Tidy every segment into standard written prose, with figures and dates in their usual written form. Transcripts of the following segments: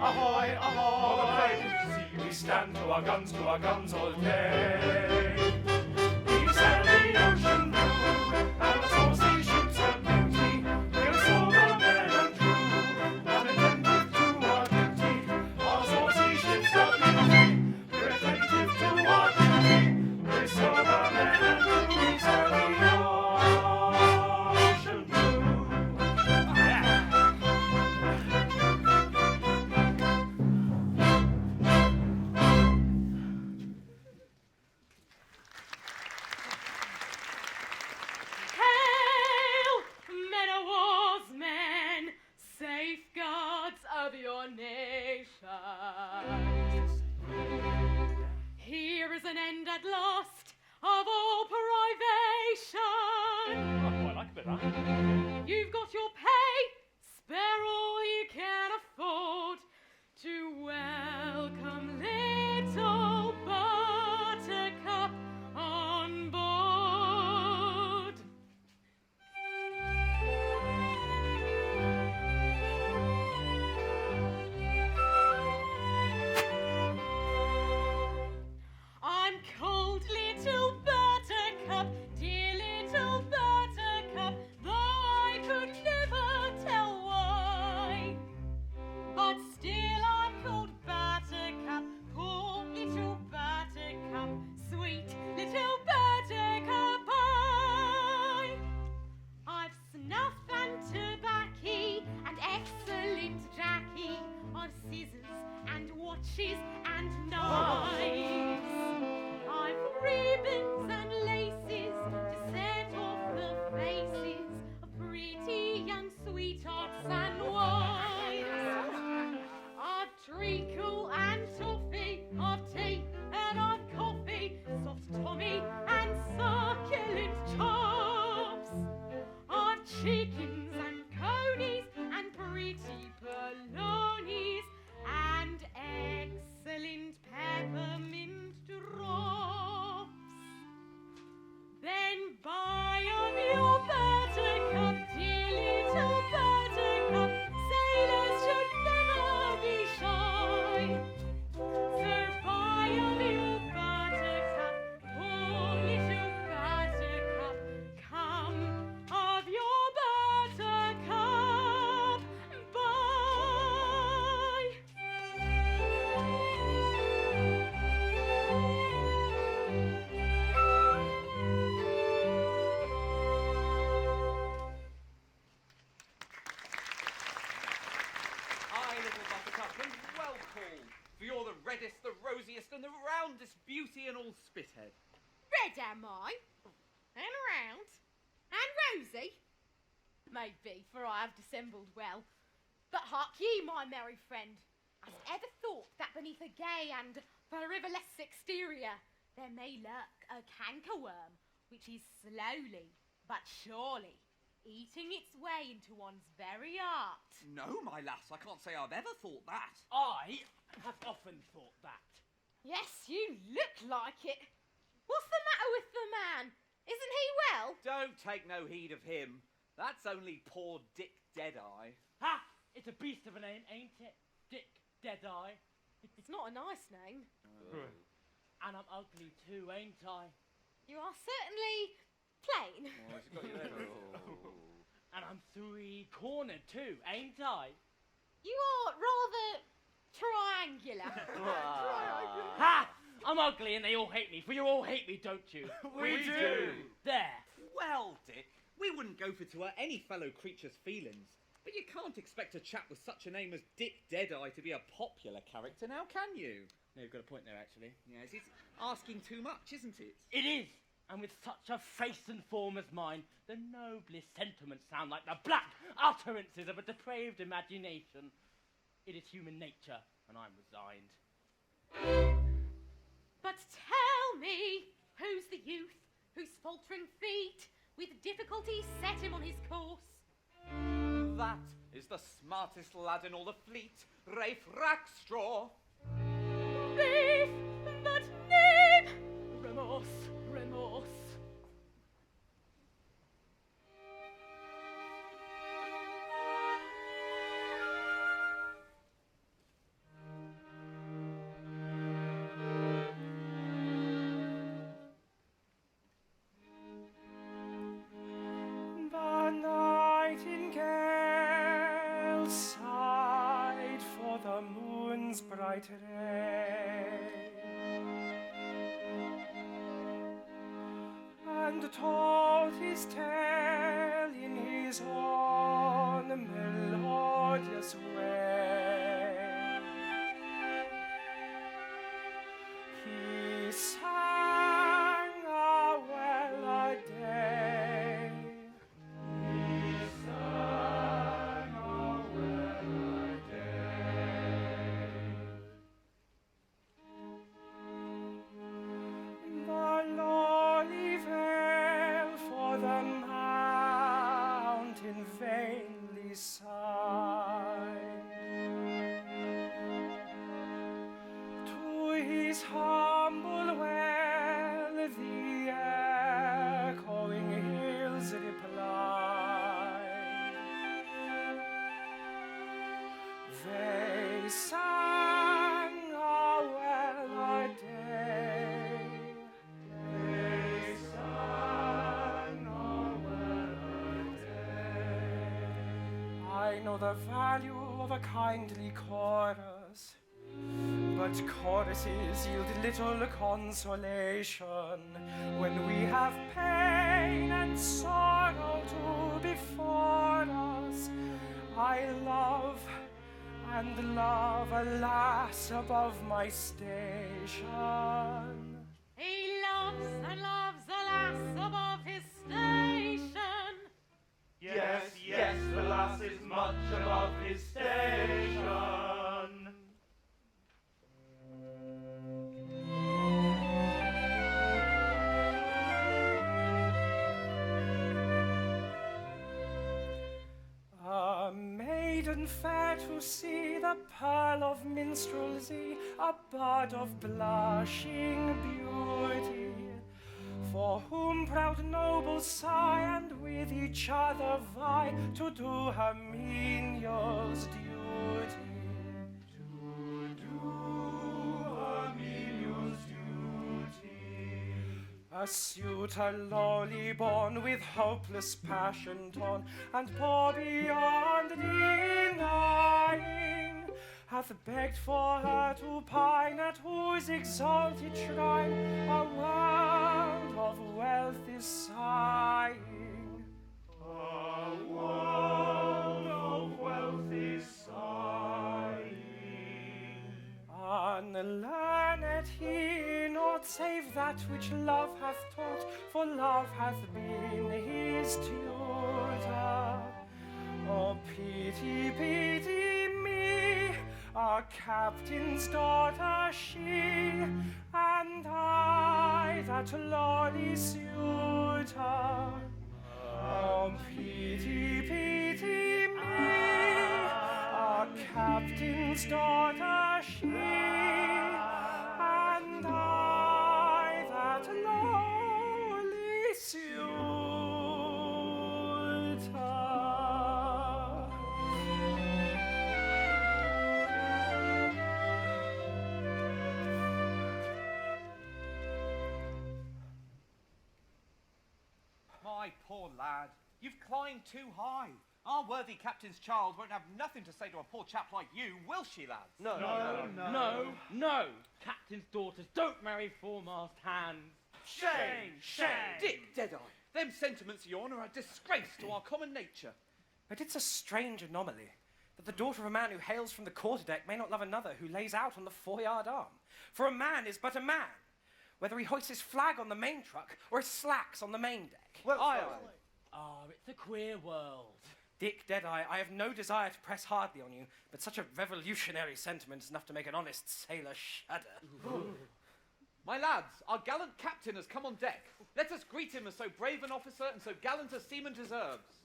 Ahoy, ahoy! See, we stand to our guns all day. We sail the ocean blue, and the saucy ships of beauty. We're sober men and true, and attentive to our duty. Our saucy ships of beauty, we're attentive to our duty. We're sober men and true, we sail the ocean blue. Safeguards of your nation. Here is an end at last of all privation. I quite like a bit of that. You've got your pay, spare all you can afford to welcome little Buttercup on board. I'm cold little Buttercup, dear little Buttercup, though I could never tell why. But still I'm called Buttercup, poor little Buttercup, sweet little Buttercup I've snuff and tobacco and excellent Jackie. I've scissors and watches and knives. I've ribbons and laces to set off the faces of pretty young sweethearts and wives. I've treacle and toffee, I've tea and I've coffee, soft Tommy and succulent chops. I've chickens and conies and pretty polonies and excellent peppermint drops. Then buy of your Buttercup, dear little Buttercup, sailors should never be shy. So buy of your Buttercup, poor little Buttercup, come of your Buttercup, buy. Aye, little Buttercup, and well called, for you're the reddest, the rosiest, and the roundest beauty in all Spithead. Red am I? And round? And rosy? Maybe, for I have dissembled well. But hark ye, my merry friend, hast ever thought that beneath a gay and frivolous exterior there may lurk a cankerworm, which is slowly but surely eating its way into one's very heart? No, my lass, I can't say I've ever thought that. I have often thought that. Yes, you look like it. What's the matter with the man? Isn't he well? Don't take no heed of him. That's only poor Dick Deadeye. Ha! It's a beast of a name, ain't it? Dick Deadeye. It's not a nice name. And I'm ugly too, ain't I? You are certainly plain. Oh, he's got you there. And I'm three-cornered too, ain't I? You are rather triangular. Ha! I'm ugly and they all hate me, for you all hate me, don't you? We do. There. Well, Dick, we wouldn't go for to hurt any fellow creature's feelings, but you can't expect a chap with such a name as Dick Deadeye to be a popular character, now can you? No, you've got a point there, actually. Yes, it's asking too much, isn't it? It is. And with such a face and form as mine, the noblest sentiments sound like the black utterances of a depraved imagination. It is human nature, and I'm resigned. But tell me, who's the youth whose faltering feet with difficulty set him on his course? That is the smartest lad in all the fleet, Rafe Rackstraw. Beef, but name! Remorse, remorse. might reign, and told his tale in his own melodious way. He sang a well a day. He sang a well a day. The lowly vale for the mountain vainly sighed. To his humble well the echoing hills replied. They sang a well a day. They sang a well a day. I know the value of a kindly chorus, but choruses yield little consolation when we have pain and sorrow to before us. I love and love, alas, above my station. He loves and loves, alas, above his station. Yes, yes, the lass is much above his station. A maiden fair to see, the pearl of minstrelsy, a bud of blushing beauty, for whom proud nobles sigh and with each other vie to do her menial's duty. To do her menial's duty. A suitor lowly born, with hopeless passion torn, and poor beyond denying, hath begged for her to pine at whose exalted shrine a world of wealth is sighing. A world of wealth is sighing. Unlearned he, naught save that which love hath taught, for love hath been his tutor. Oh, pity, pity me, a captain's daughter she, and I that lowly suitor. Oh, pity, pity me, a captain's daughter she, and I that lowly suitor. My poor lad, you've climbed too high. Our worthy captain's child won't have nothing to say to a poor chap like you, will she, lads? No. Captain's daughters don't marry foremast hands. Shame! Shame! Dick Deadeye, them sentiments of yours are a disgrace to our common nature. But it's a strange anomaly that the daughter of a man who hails from the quarterdeck may not love another who lays out on the foreyard arm. For a man is but a man, whether he hoists his flag on the main truck or his slacks on the main deck. Well, It's a queer world. Dick Deadeye, I have no desire to press hardly on you, but such a revolutionary sentiment is enough to make an honest sailor shudder. my lads, our gallant captain has come on deck. Let us greet him as so brave an officer and so gallant a seaman deserves.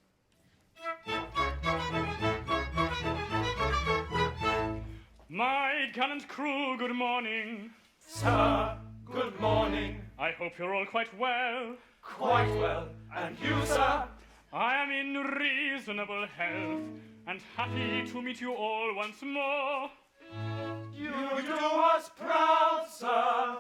My gallant crew, good morning. Sir, good morning. I hope you're all quite well. Quite well. And you, sir? I am in reasonable health, and happy to meet you all once more. You do us proud, sir.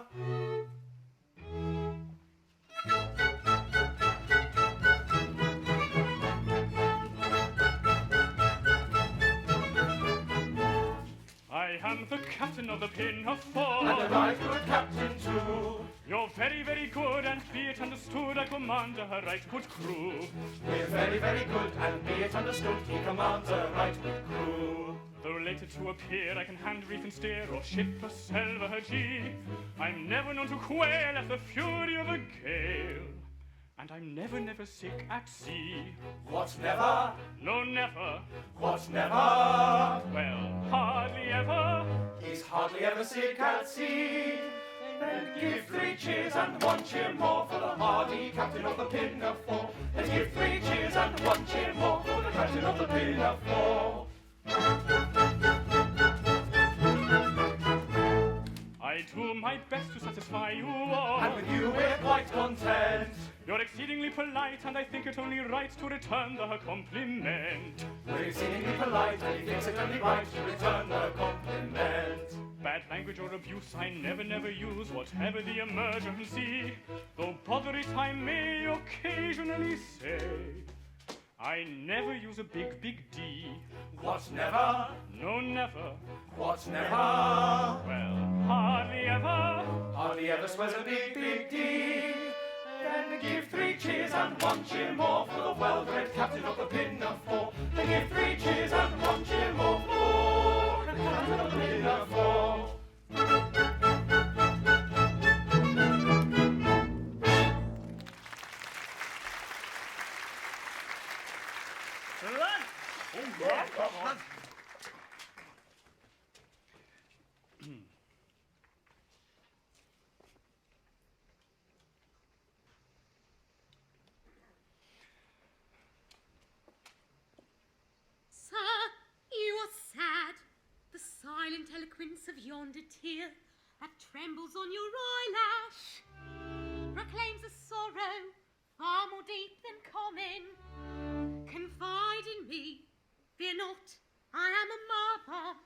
I am the captain of the Pinafore. And a right good captain too. You're very, very good, and be it understood, I command a right good crew. We're very, very good, and be it understood, he commands a right good crew. Though later to appear, I can hand, reef, and steer, or ship a selvagee. I'm never known to quail at the fury of a gale. And I'm never, never sick at sea. What, never? No, never. What, never? Well, hardly ever. He's hardly ever sick at sea. Then give 3 cheers and 1 cheer more for the hardy captain of the Pinafore. Then give 3 cheers and 1 cheer more for the captain of the Pinafore. I do my best to satisfy you all. And with you we're quite content. You're exceedingly polite, and I think it only right to return the compliment. We're exceedingly polite, and he thinks it only right to return the compliment. Bad language or abuse I never, never use, whatever the emergency. Though bother it I may occasionally say, I never use a big, big D. What, never? No, never. What, never? Well, hardly ever. Hardly ever swears a big, big D. Then give 3 cheers and 1 cheer more for the well-bred captain of the Pinafore. Then give 3 cheers and 1 cheer more for the captain of the Pinafore. Sir, you are sad. The silent eloquence of yonder tear that trembles on your eyelash proclaims a sorrow far more deep than common. Confide in me, fear not, I am a mother.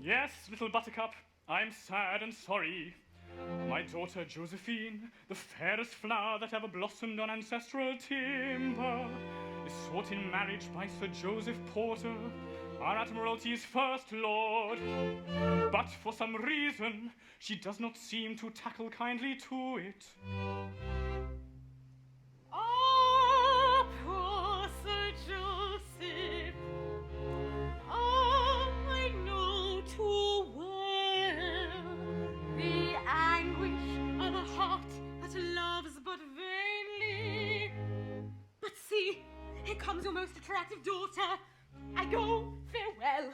Yes, little buttercup, I'm sad and sorry. My daughter Josephine, the fairest flower that ever blossomed on ancestral timber, is sought in marriage by Sir Joseph Porter, our Admiralty's first lord. But for some reason, she does not seem to tackle kindly to it. Oh, poor Sir Joseph. Oh, I know too well the anguish of a heart that loves but vainly. But see, here comes your most attractive daughter. I go, farewell.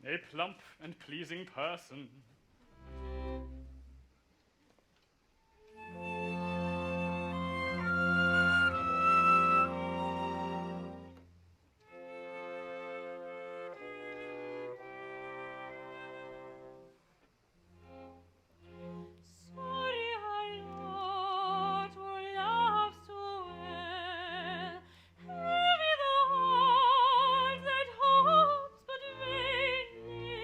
A plump and pleasing person. Sorry I not who loves too well. Heavy the heart that hopes but vainly.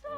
So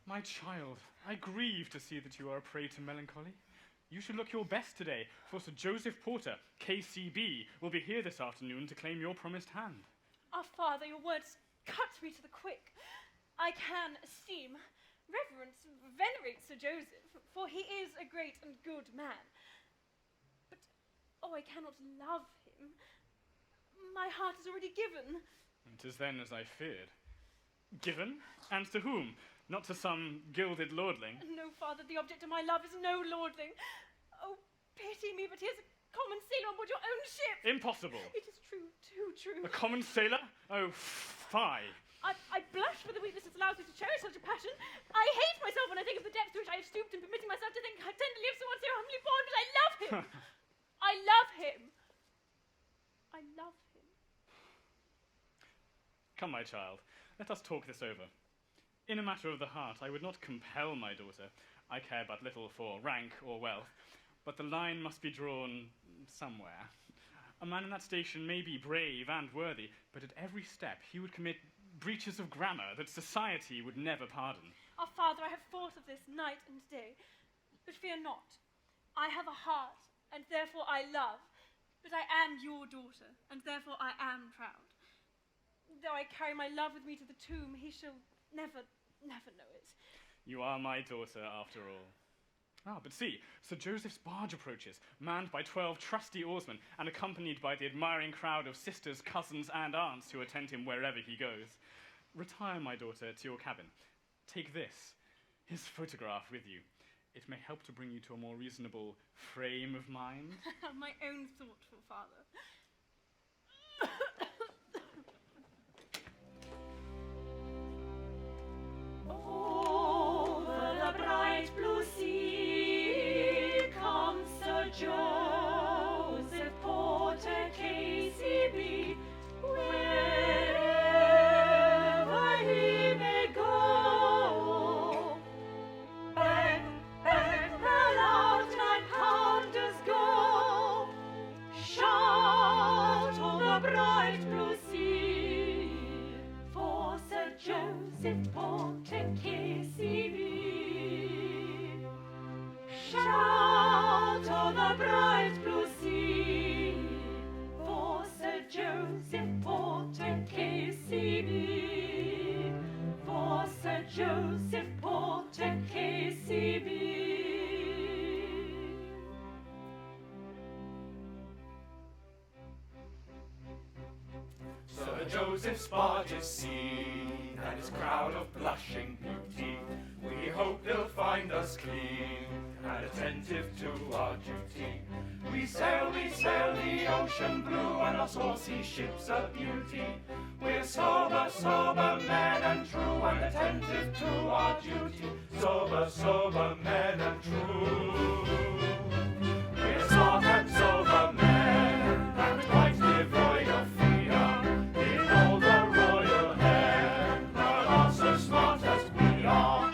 My child, I grieve to see that you are a prey to melancholy. You should look your best today, for Sir Joseph Porter, KCB, will be here this afternoon to claim your promised hand. Our father, your words cut me to the quick. I can esteem, reverence, venerate Sir Joseph, for he is a great and good man. But, I cannot love him. My heart is already given. It is then as I feared. Given? And to whom? Not to some gilded lordling? No, father, the object of my love is no lordling. Oh, pity me, but he is a common sailor on board your own ship. Impossible. It is true, too true. A common sailor? Oh, fie. I blush for the weakness that allows me to cherish such a passion. I hate myself when I think of the depths to which I have stooped in permitting myself to think how tenderly of someone so humbly born, but I love him. I love him. I love him. Come, my child, let us talk this over. In a matter of the heart, I would not compel my daughter. I care but little for rank or wealth, but the line must be drawn somewhere. A man in that station may be brave and worthy, but at every step he would commit breaches of grammar that society would never pardon. Our father, I have thought of this night and day, but fear not. I have a heart, and therefore I love, but I am your daughter, and therefore I am proud. Though I carry my love with me to the tomb, he shall never know it. You are my daughter, after all. Ah, but see, Sir Joseph's barge approaches, manned by 12 trusty oarsmen and accompanied by the admiring crowd of sisters, cousins, and aunts who attend him wherever he goes. Retire, my daughter, to your cabin. Take this, his photograph, with you. It may help to bring you to a more reasonable frame of mind. My own thoughtful father. Over the bright blue sea comes Sir Joseph Porter, KCB, wherever he may go. Bang, bang, aloud nine-pounders go, shout over bright blue sea, for Sir Joseph Porter, KCB. Shout on the bright blue sea, for Sir Joseph Porter, KCB. For Sir Joseph Porter, KCB. Sir Joseph's barge is seen, and his crowd of blushing beauty. We hope they'll find us clean and attentive to our duty. We sail the ocean blue, and our saucy ship's a beauty. We're sober, sober men and true, and attentive to our duty. Sober, sober men and true. We're smart and sober men, and quite devoid of fear. In all the royal air, none are so smart as we are.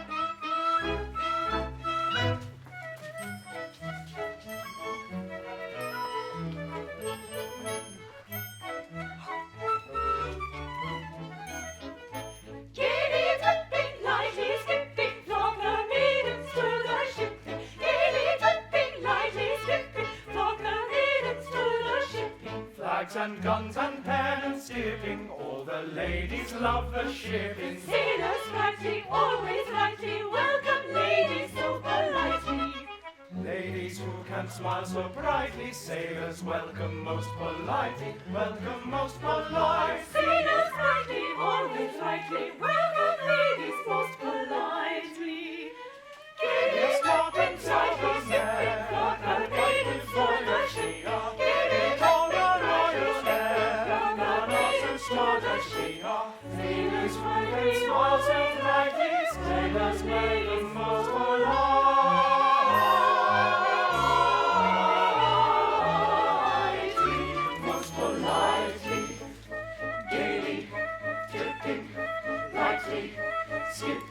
Giddy, tripping, lightly skipping, flock the maidens to the shipping. Giddy, tripping, lightly skipping, flock the maidens to the shipping. Flags and guns and pen and skipping, all the ladies love the shipping. Sailors rightly, always rightly, welcome ladies so politely. Ladies who can smile so brightly, sailors welcome most politely, welcome most politely. Sailors rightly, always rightly, welcome ladies most politely. Giddy, Stopping, lightly skipping, flock the maidens to the shipping. Giddy, all the tripping, royal air, flock the none are so maidens smart to the as we are. Sailors Who can rightly, smile so always brightly, rightly, sailors welcome welcome ladies most most politely. Most politely, gaily, dripping, lightly, skipping.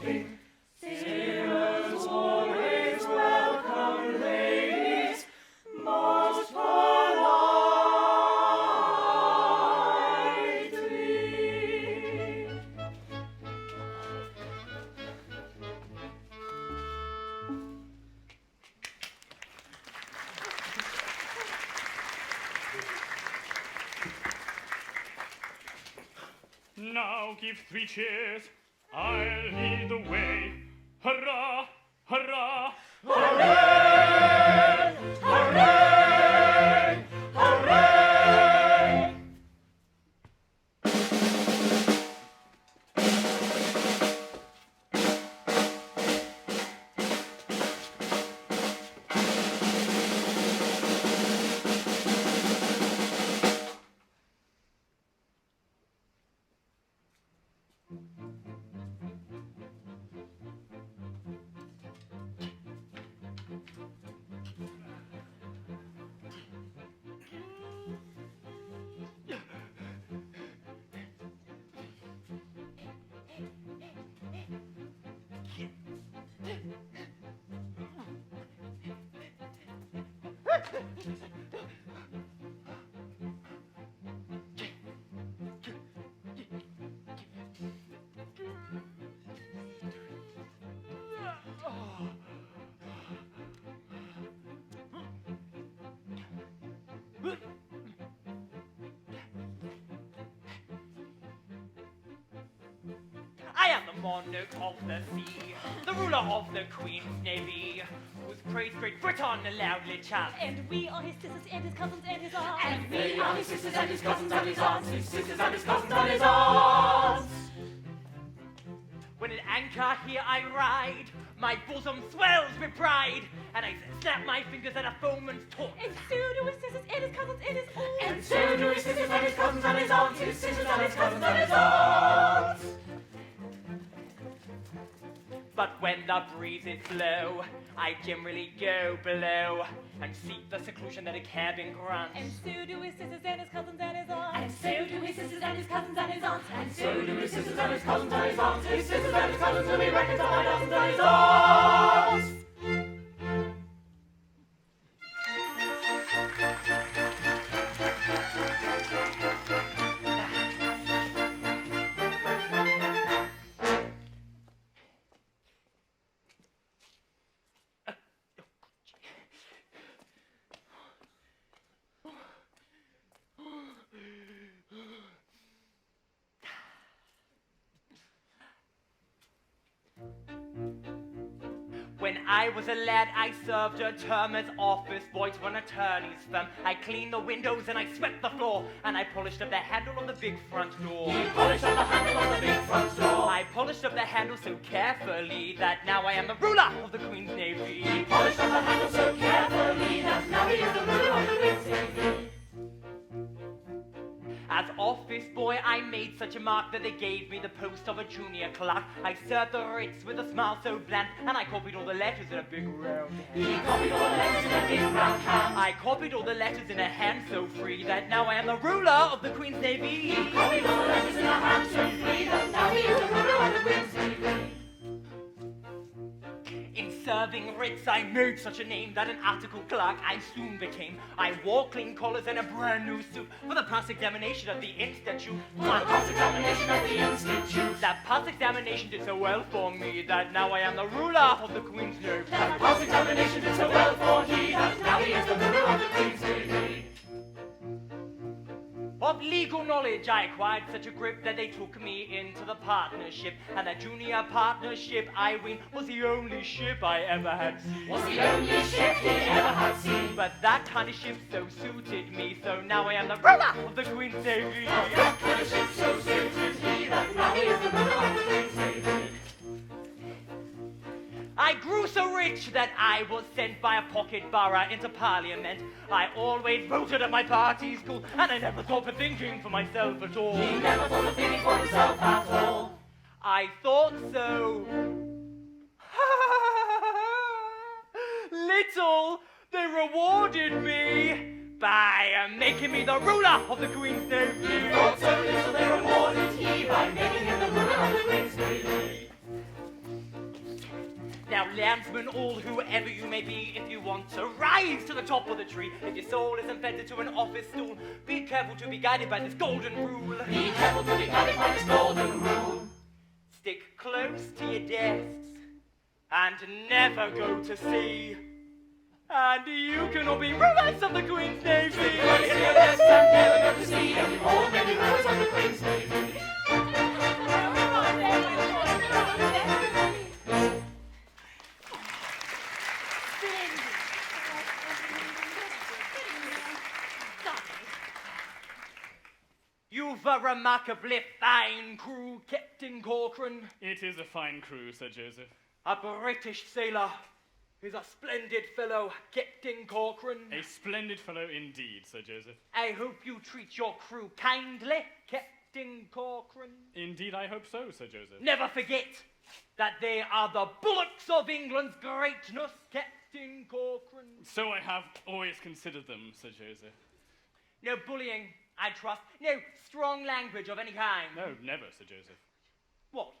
give 3 cheers. I'll lead the way. Hurrah! Hurrah! Hooray! Hooray! Hooray! I am the monarch of the sea, the ruler of the Queen's Navy, whose praise Great Britain loudly chants. And we are his sisters and his cousins and his aunts. And we are his sisters and his cousins and his aunts, his sisters and his cousins and his aunts. When at anchor here I ride, my bosom swells with pride, and I snap my fingers at a foeman's torch. And so do his sisters and his cousins and his aunts. And so do his sisters and his cousins and his aunts, his sisters and his cousins and his aunts. But when the breezes blow, I generally go below and seek the seclusion that a cabin grants. And so do his sisters and his cousins and his aunts. And so do his sisters and his cousins and his aunts. And so do his sisters and his cousins and his aunts, his sisters and his cousins will be reckoned by dozens and his aunts. When I was a lad, I served a term as office boy to an attorney's firm. I cleaned the windows and I swept the floor, and I polished up the handle on the big front door. He polished up the handle on the big front door. I polished up the handle so carefully that now I am the ruler of the Queen's Navy. He polished up the handle so carefully that now he is the ruler of the Queen's Navy. As office boy, I made such a mark that they gave me the post of a junior clerk. I served the writs with a smile so bland, and I copied all the letters in a big round hand. He copied all the letters in a big round hand. I copied all the letters in a hand so free that now I am the ruler of the Queen's Navy. He copied all the letters in a hand so free that now he is the ruler of the Queen's Navy. In serving writs, I made such a name that an article clerk I soon became. I wore clean collars and a brand new suit for the pass examination at the institute. For the pass examination at the institute. That pass examination did so well for me that now I am the ruler of the Queen's Navy. That pass examination did so well for he that now he is the ruler of the Queen's Navy. Of legal knowledge, I acquired such a grip that they took me into the partnership. And that junior partnership, I ween, was the only ship I ever had seen. Was the only ship he ever had seen. But that kind of ship so suited me, so now I am the ruler of the Queen's Navy. That kind of ship so suited he that now he is the ruler of the Queen's Navy. I grew so rich that I was sent by a pocket borough into Parliament. I always voted at my party school, and I never thought of thinking for myself at all. He never thought of thinking for himself at all. I thought so. Little, they rewarded me by making me the ruler of the Queen's Navy. He thought so little they rewarded he by making him the ruler of the Queen's Navy. Now, landsmen, all whoever you may be, if you want to rise to the top of the tree, if your soul is embedded to an office stool, be careful to be guided by this golden rule. Be careful to be guided by this golden rule. Stick close to your desks and never go to sea. And you can all be rulers of the Queen's Navy. Stick close to your desks and never go to sea, and we all may be rulers of the Queen's Navy. You've a remarkably fine crew, Captain Corcoran. It is a fine crew, Sir Joseph. A British sailor. He's a splendid fellow, Captain Corcoran. A splendid fellow indeed, Sir Joseph. I hope you treat your crew kindly, Captain Corcoran. Indeed, I hope so, Sir Joseph. Never forget that they are the bullocks of England's greatness, Captain Corcoran. So I have always considered them, Sir Joseph. No bullying, I trust. No strong language of any kind. No, never, Sir Joseph. What?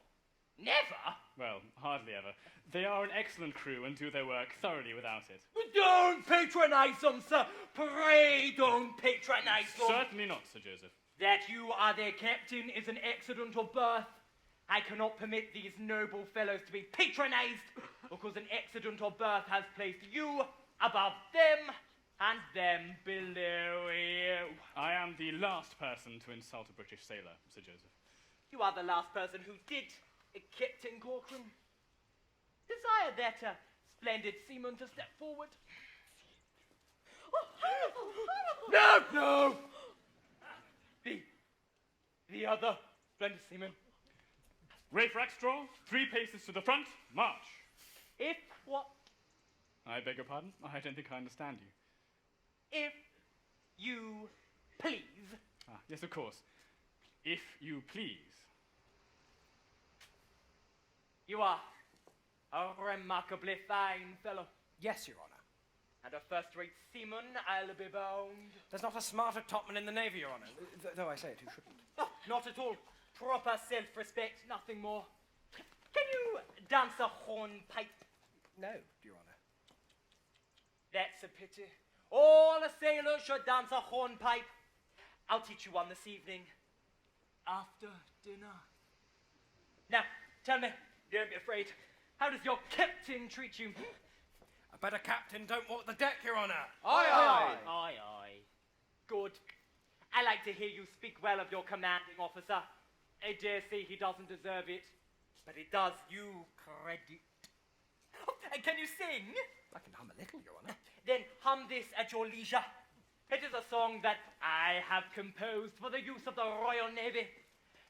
Never? Well, hardly ever. They are an excellent crew and do their work thoroughly without it. Don't patronise them, sir. Pray don't patronise them. Certainly not, Sir Joseph. That you are their captain is an accident of birth. I cannot permit these noble fellows to be patronised because an accident of birth has placed you above them and them below you. I am the last person to insult a British sailor, Sir Joseph. You are the last person who did, Captain Corcoran. Desire that splendid seaman to step forward. No, no! The other splendid seaman. Rafe Rackstraw, 3 paces to the front, march. If what? I beg your pardon? I don't think I understand you. If you please. Ah, yes, of course. If you please. You are a remarkably fine fellow. Yes, Your Honour. And a first-rate seaman, I'll be bound. There's not a smarter topman in the Navy, Your Honour, though I say it, who shouldn't. Oh, not at all. Proper self-respect, nothing more. Can you dance a hornpipe? No, Your Honour. That's a pity. All a sailor should dance a hornpipe. I'll teach you one this evening. After dinner. Now, tell me, don't be afraid. How does your captain treat you? A better captain don't walk the deck, Your Honour. Aye, aye. Good. I like to hear you speak well of your commanding officer. I dare say he doesn't deserve it, but it does you credit. Oh, and can you sing? I can hum a little, Your Honour. Then hum this at your leisure. It is a song that I have composed for the use of the Royal Navy.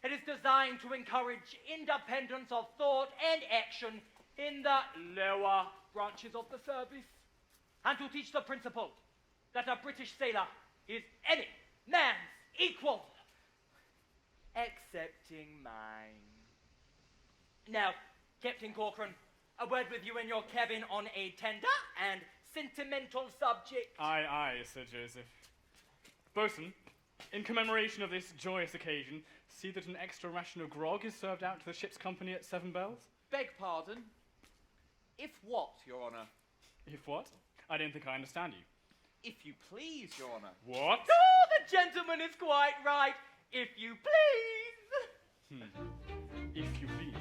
It is designed to encourage independence of thought and action in the lower branches of the service, and to teach the principle that a British sailor is any man's equal, excepting mine. Now, Captain Corcoran, a word with you in your cabin on a tender and sentimental subject. Aye, Sir Joseph. Bosun, in commemoration of this joyous occasion, see that an extra ration of grog is served out to the ship's company at 7 bells. Beg pardon? If what, Your Honour? If what? I don't think I understand you. If you please, Your Honour. What? Oh, the gentleman is quite right. If you please. If you please.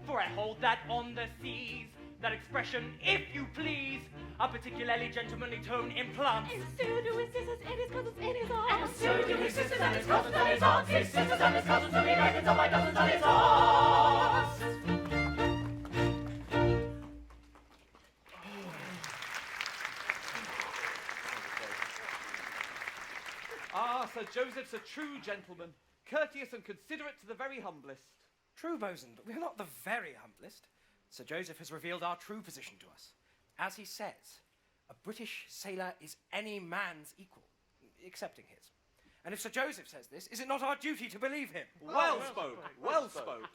For I hold that on the seas, that expression, if you please, a particularly gentlemanly tone implants. And so do his sisters and his cousins and his aunts. And so do his sisters and his cousins and his aunts. His sisters and his cousins will be reckons on my dozens and his aunts. Ah, Sir Joseph's a true gentleman, courteous and considerate to the very humblest. True, Bosun, but we're not the very humblest. Sir Joseph has revealed our true position to us. As he says, a British sailor is any man's equal, excepting his. And if Sir Joseph says this, is it not our duty to believe him? Well spoke, well spoke.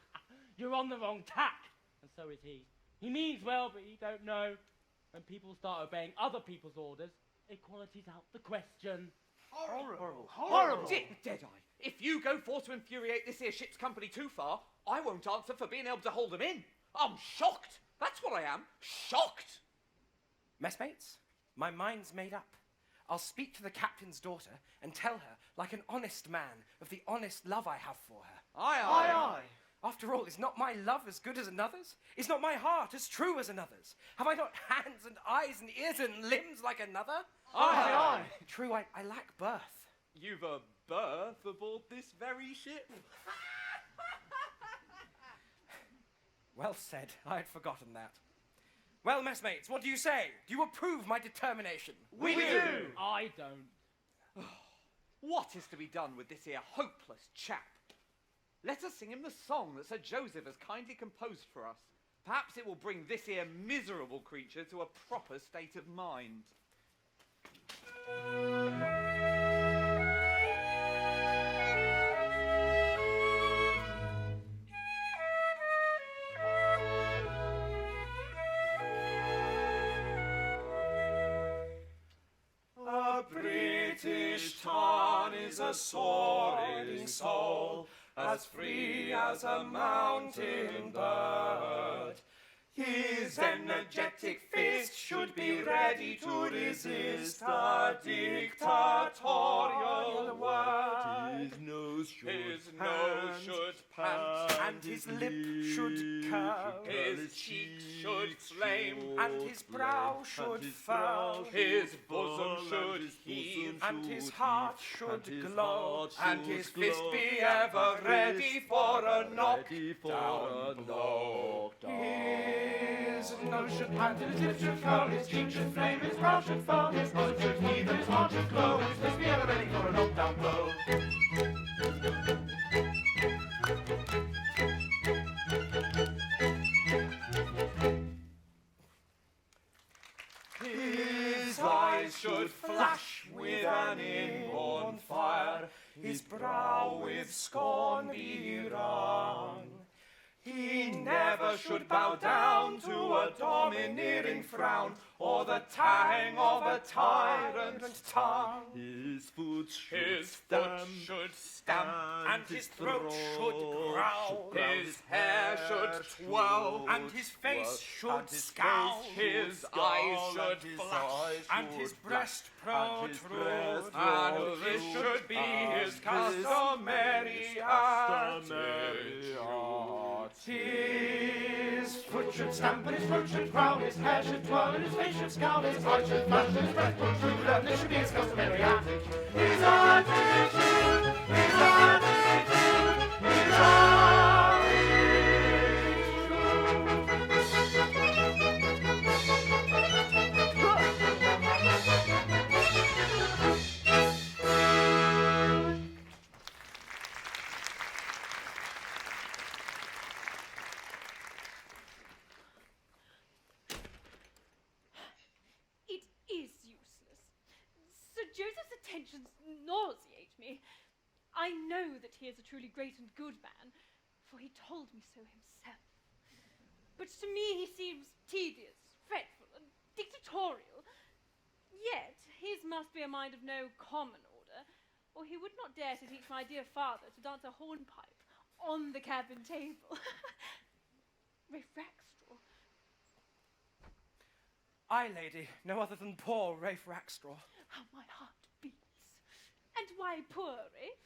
You're on the wrong tack, and so is he. He means well, but he don't know. When people start obeying other people's orders, equality's out the question. Horrible. Dick Deadeye, if you go forth to infuriate this here ship's company too far, I won't answer for being able to hold them in. I'm shocked. That's what I am. Shocked. Messmates, my mind's made up. I'll speak to the captain's daughter and tell her, like an honest man, of the honest love I have for her. Aye. After all, is not my love as good as another's? Is not my heart as true as another's? Have I not hands and eyes and ears and limbs like another? Aye. True, I lack birth. You've a berth aboard this very ship. Well said. I had forgotten that. Well, messmates, what do you say? Do you approve my determination? We do. I don't. What is to be done with this here hopeless chap? Let us sing him the song that Sir Joseph has kindly composed for us. Perhaps it will bring this here miserable creature to a proper state of mind. A British town is a soaring soul, as free as a mountain bird. His energetic fist should be ready to resist a dictatorial word. His nose should pant, and his lip should curl. His cheek should flame, and his brow should furl. His bosom should heave, and his heart should glow, and his fist be ever ready for a knock-down blow. His nose should pant, and his lip should curl. His cheek should flame, his brow should furl. His bosom should heave, and his heart should glow, and his fist be ever ready for a knock-down blow. His eyes should flash with an inborn fire, his brow with scorn be wrung. He never should bow down to a domineering frown, or the tang of a tyrant tongue. His foot should stamp, and his throat should growl. His hair should twirl, and his face should scowl. His eyes should flash, and his breast protrude. And this should be his customary attitude. His foot should stamp, and his throat should growl. His hair should twirl, and his face should scowl. His eyes should flash, and his breast protrude. And this should be his customary attitude. His attitude, his attitude, his It is useless. Sir Joseph's attentions nauseate me. I know that he is a truly great and good man, for he told me so himself. But to me he seems tedious, fretful, and dictatorial. Yet his must be a mind of no common order, or he would not dare to teach my dear father to dance a hornpipe on the cabin table. Rafe Rackstraw. I, lady, no other than poor Rafe Rackstraw. How my heart beats. And why poor, Rafe?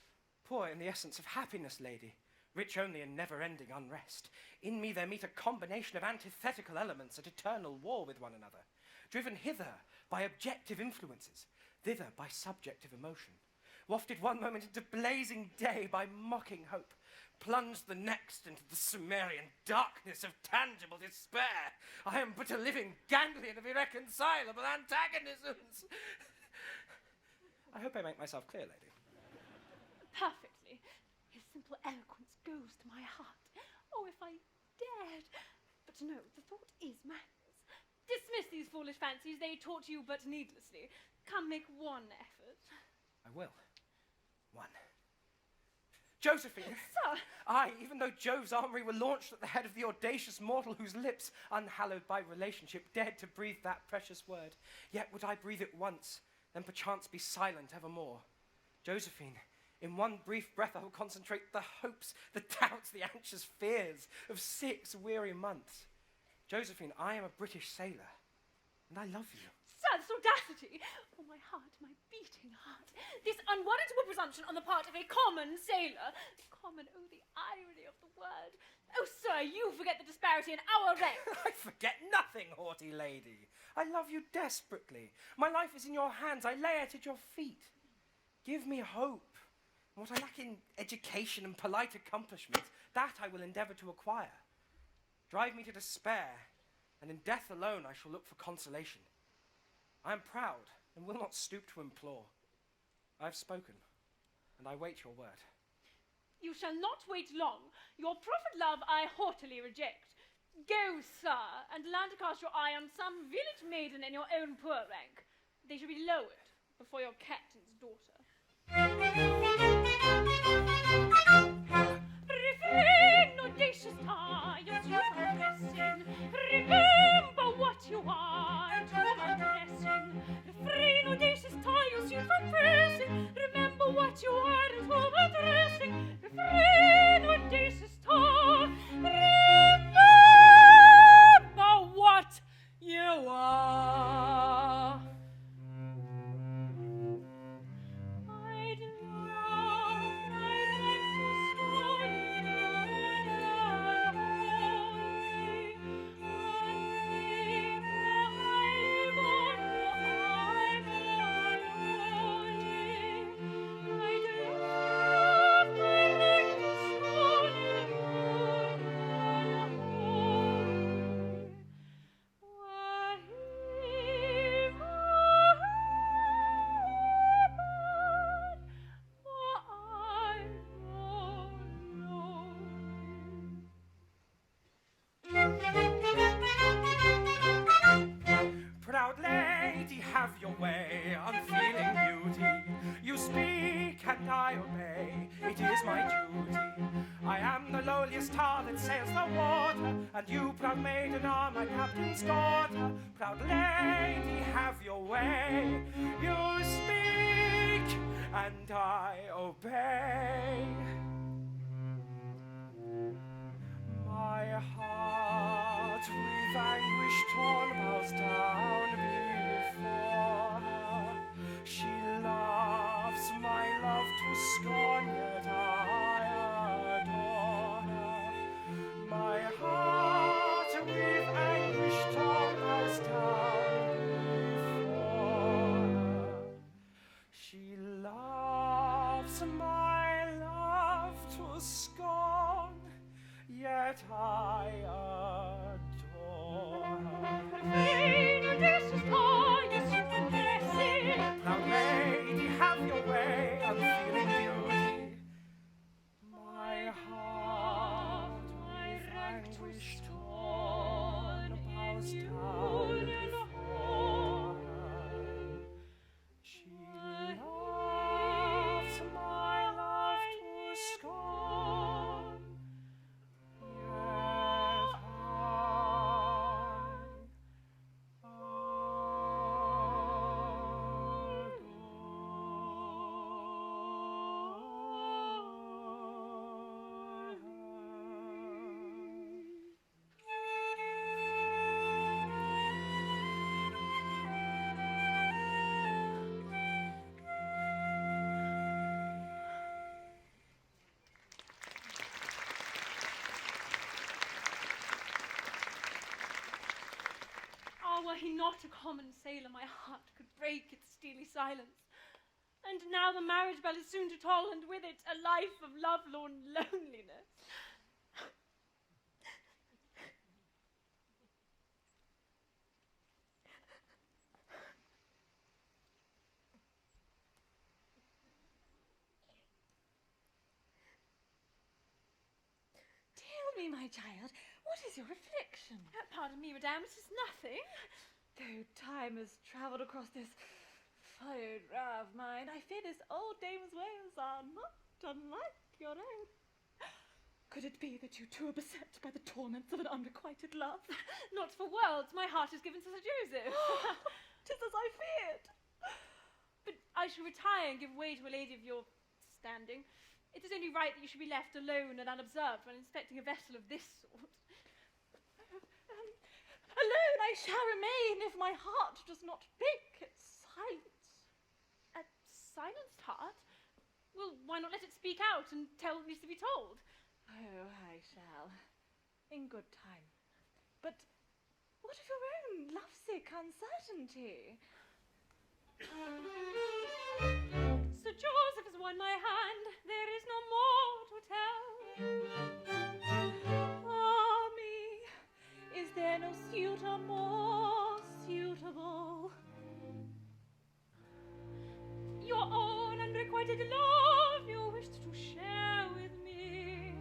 Poor in the essence of happiness, lady, rich only in never-ending unrest. In me there meet a combination of antithetical elements at eternal war with one another, driven hither by objective influences, thither by subjective emotion, wafted one moment into blazing day by mocking hope, plunged the next into the Sumerian darkness of tangible despair. I am but a living ganglion of irreconcilable antagonisms. I hope I make myself clear, lady. Perfectly. His simple eloquence goes to my heart. Oh, if I dared. But no, the thought is madness. Dismiss these foolish fancies, they taught you but needlessly. Come, make one effort. I will. One. Josephine! Sir! Aye, even though Jove's armory were launched at the head of the audacious mortal whose lips, unhallowed by relationship, dared to breathe that precious word, yet would I breathe it once, then perchance be silent evermore. Josephine, in one brief breath I will concentrate the hopes, the doubts, the anxious fears of 6 weary months. Josephine, I am a British sailor, and I love you. Sir, this audacity! Oh, my heart, my beating heart. This unwarrantable presumption on the part of a common sailor. Common, oh, the irony of the word. Oh, sir, you forget the disparity in our rank. I forget nothing, haughty lady. I love you desperately. My life is in your hands. I lay it at your feet. Give me hope. What I lack in education and polite accomplishments, that I will endeavour to acquire. Drive me to despair, and in death alone I shall look for consolation. I am proud, and will not stoop to implore. I have spoken. and I wait your word. You shall not wait long. Your proffered love I haughtily reject. Go, sir, and land to cast your eye on some village maiden in your own poor rank. They shall be lowered before your captain's daughter. Refrain, audacious tires, you are pressing. Remember what you are, and you are dressing. Refrain, audacious tires, you are pressing. Remember what you are, and you are dressing. Refrain, audacious tires, remember what you are. Proud lady, have your way, unfeeling beauty. You speak and I obey, it is my duty. I am the lowliest tar that sails the water, and you, proud maiden, are my captain's daughter. Proud lady, have your way. You speak and I obey. My heart with anguish torn bows down before her. She loves my love to scorn, yet I adore her. My heart with anguish torn bows down before her. She loves my love to scorn, yet I adore her. Refrain, audacious tires, you are dressing. Proud lady, have your way, unfeeling beauty. My heart with anguish torn bows down before her. She loves my love to scorn, yet Were he not a common sailor, my heart could break its steely silence. And now the marriage bell is soon to toll, and with it a life of lovelorn loneliness. Tell me, my child, what is your affliction? Pardon me, madame, it is nothing. Though time has travelled across this fiery brow of mine, I fear this old dame's ways are not unlike your own. Could it be that you too are beset by the torments of an unrequited love? Not for worlds, my heart is given to Sir Joseph. 'Tis as I feared. But I shall retire and give way to a lady of your standing. It is only right that you should be left alone and unobserved when inspecting a vessel of this sort. Alone I shall remain if my heart does not break its silence. A silenced heart? Well, why not let it speak out and tell what needs to be told? Oh, I shall. In good time. But what of your own lovesick uncertainty? Sir Joseph has won my hand. There is no more to tell. Ah me, is there no suitor more suitable? Your own unrequited love, wished to share with me.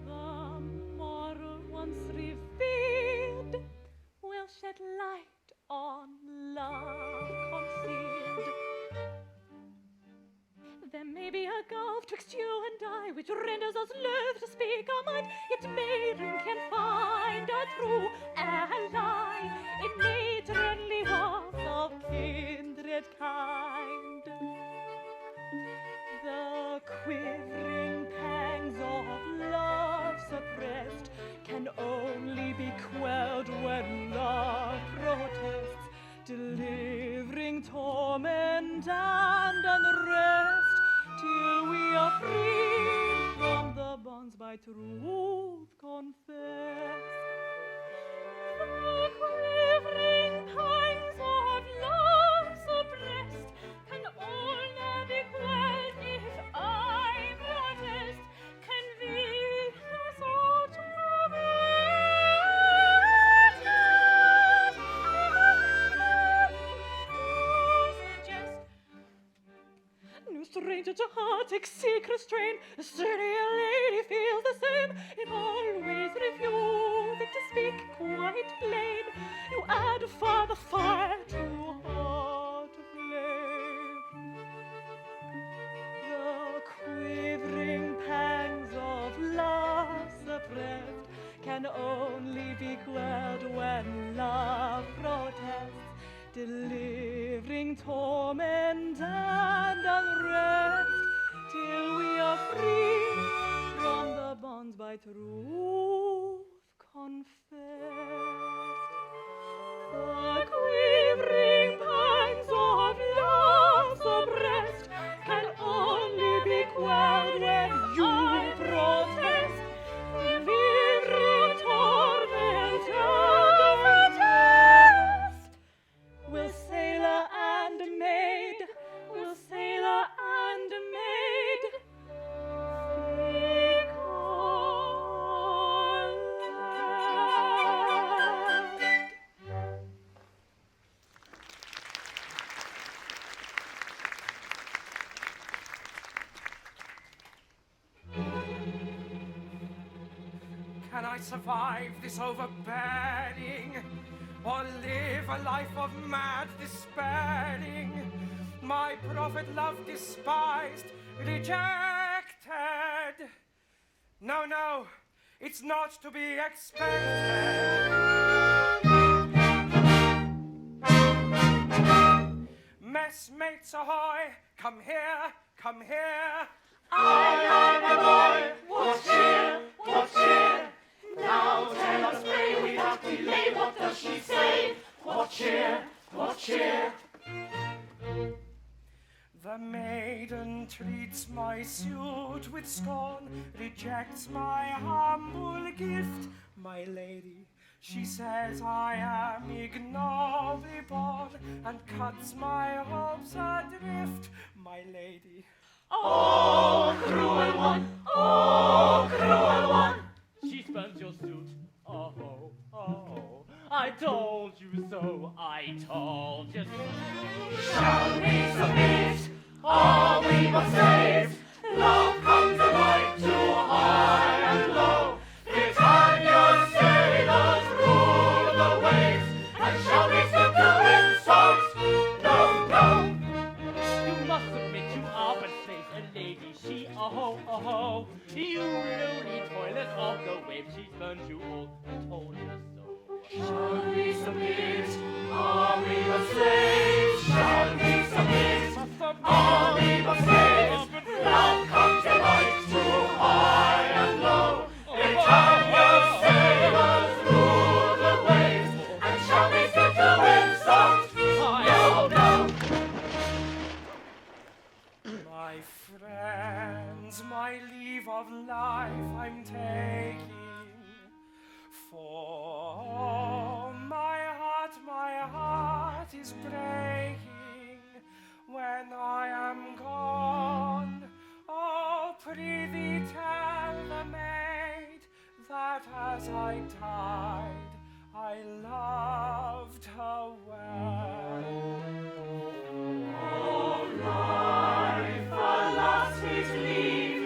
The moral once revealed will shed light on love concealed. There may be a gulf twixt you and I, which renders us loath to speak our mind, yet maiden can find a true ally in matronly warmth of kindred kind. The quivering pangs of love suppressed can only be quelled when love protests, delivering torment and unrest, till we are free from the bonds by truth confessed. The quivering pangs of love suppressed can only be quelled if I protest. Can Venus no stranger to heartache, secret strain, the sturdier lady feels the same in always refusing to speak quite plain. You add further fire to heart flame. The quivering pangs of love suppressed can only be quelled when love protests, delivering torment and unrest, till we are free from the bonds by truth confessed. The quivering pangs of love suppressed can only be quelled when you protest, delivering torment and unrest. Will sailor and maid, will sailor and maid seek on land? Can I survive this overbearing, or live a life of mad despairing? My prophet love despised, rejected. No, no, it's not to be expected. Messmates ahoy, come here, come here. I am a boy, what cheer, what cheer? Now tell us, pray, without delay, what does she say? What cheer, what cheer? The maiden treats my suit with scorn, rejects my humble gift. My lady, she says I am ignobly born, and cuts my hopes adrift. My lady, Oh, cruel one, oh, cruel one. She spurns your suit. Oh, oh, I told you so. I told you so. Shall we submit? Are we but slaves? Love comes alike to high and low. Britannia's sailors rule the waves, and shall we stoop to insult? No, no. You must submit, you are but slaves. A lady, she, oh, you lowly toilers of the waves. She spurns you all. I told you so. Shall we submit? Are we but slaves? Shall we submit? Are we but slaves? Love comes alike to high and low. Britannia's sailors rule the waves, and shall we stoop to insult? No, no. my friends, my leave of life I'm taking. For my heart is breaking when I am gone. Oh, prithee tell the maid that as I died, I loved her well. Oh, life, alas, his leave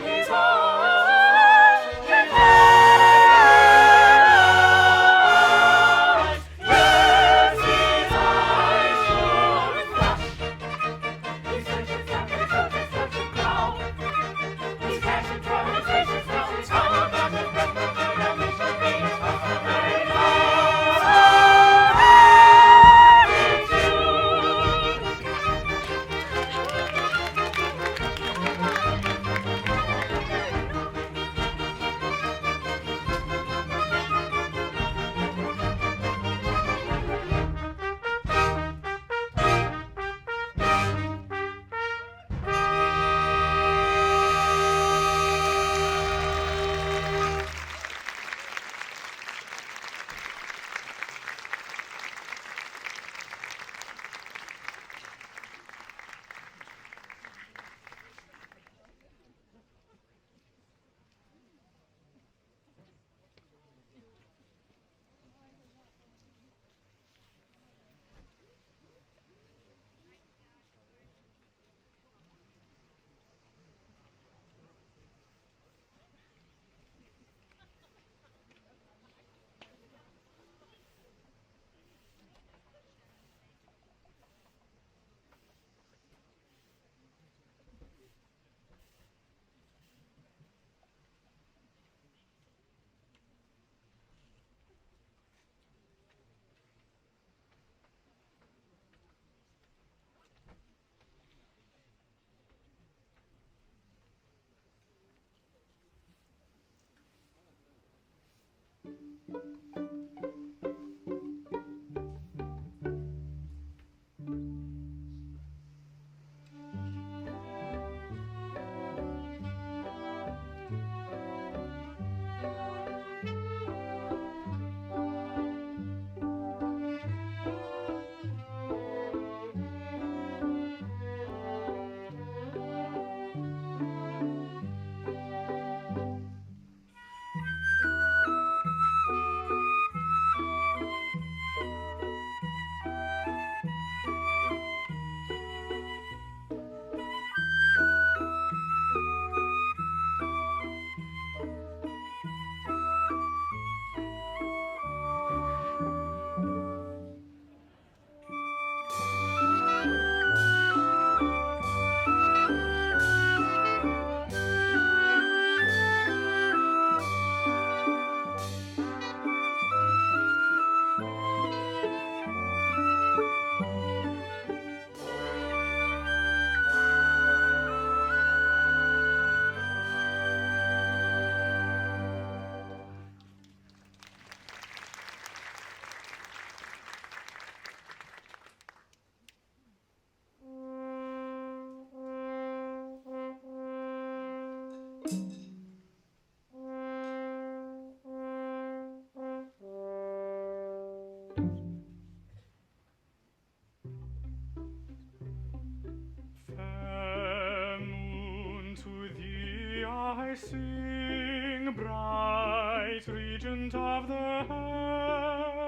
sing, bright regent of the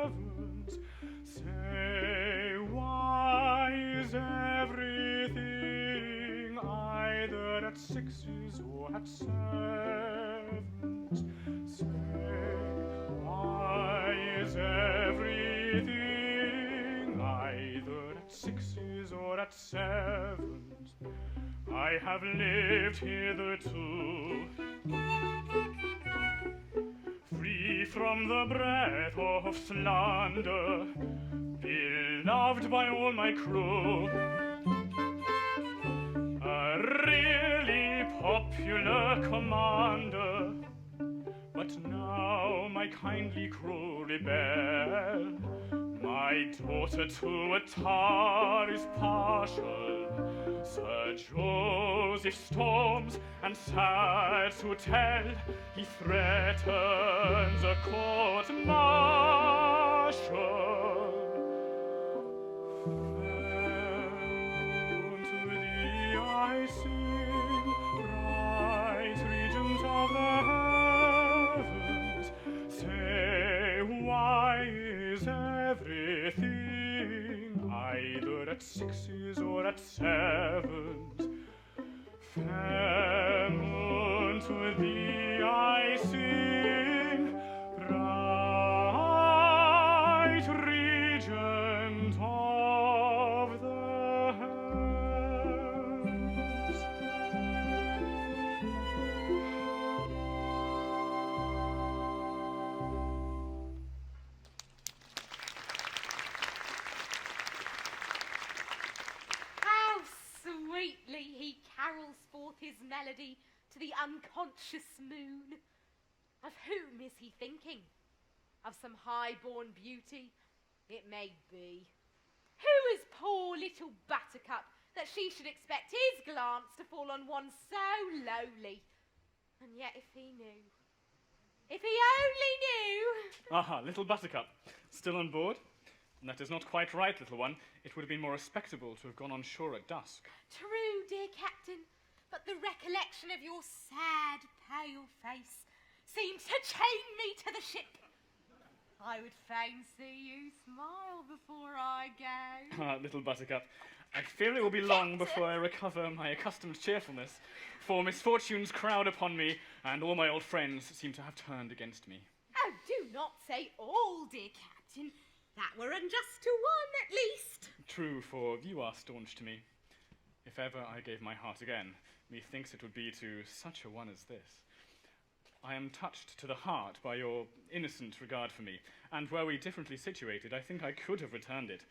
heavens, say, why is everything either at sixes or at sevens? Say, why is everything either at sixes or at sevens? I have lived hitherto free from the breath of slander, beloved by all my crew, a really popular commander. But now my kindly crew rebel, my daughter to a tar is partial. Sir Joseph storms, and sad to tell, he threatens a court-martial. To thee I sing, bright regent of the heavens, say, why is everything either at sixes or at sevens? Fair moon, to thee I sing, bright regent of the heavens. How sweetly he carols forth his melody to the unconscious moon. Of whom is he thinking? Of some high-born beauty? It may be. Who is poor little Buttercup that she should expect his glance to fall on one so lowly? And yet if he knew, if he only knew! Aha, little Buttercup. Still on board? That is not quite right, little one. It would have been more respectable to have gone on shore at dusk. True, dear Captain, but the recollection of your sad, pale face seems to chain me to the ship. I would fain see you smile before I go. Ah, little Buttercup. I fear it will be long before I recover my accustomed cheerfulness, for misfortunes crowd upon me, and all my old friends seem to have turned against me. Oh, do not say all, dear Captain. That were unjust to one, at least. True, for you are staunch to me. If ever I gave my heart again, methinks it would be to such a one as this. I am touched to the heart by your innocent regard for me, and were we differently situated, I think I could have returned it.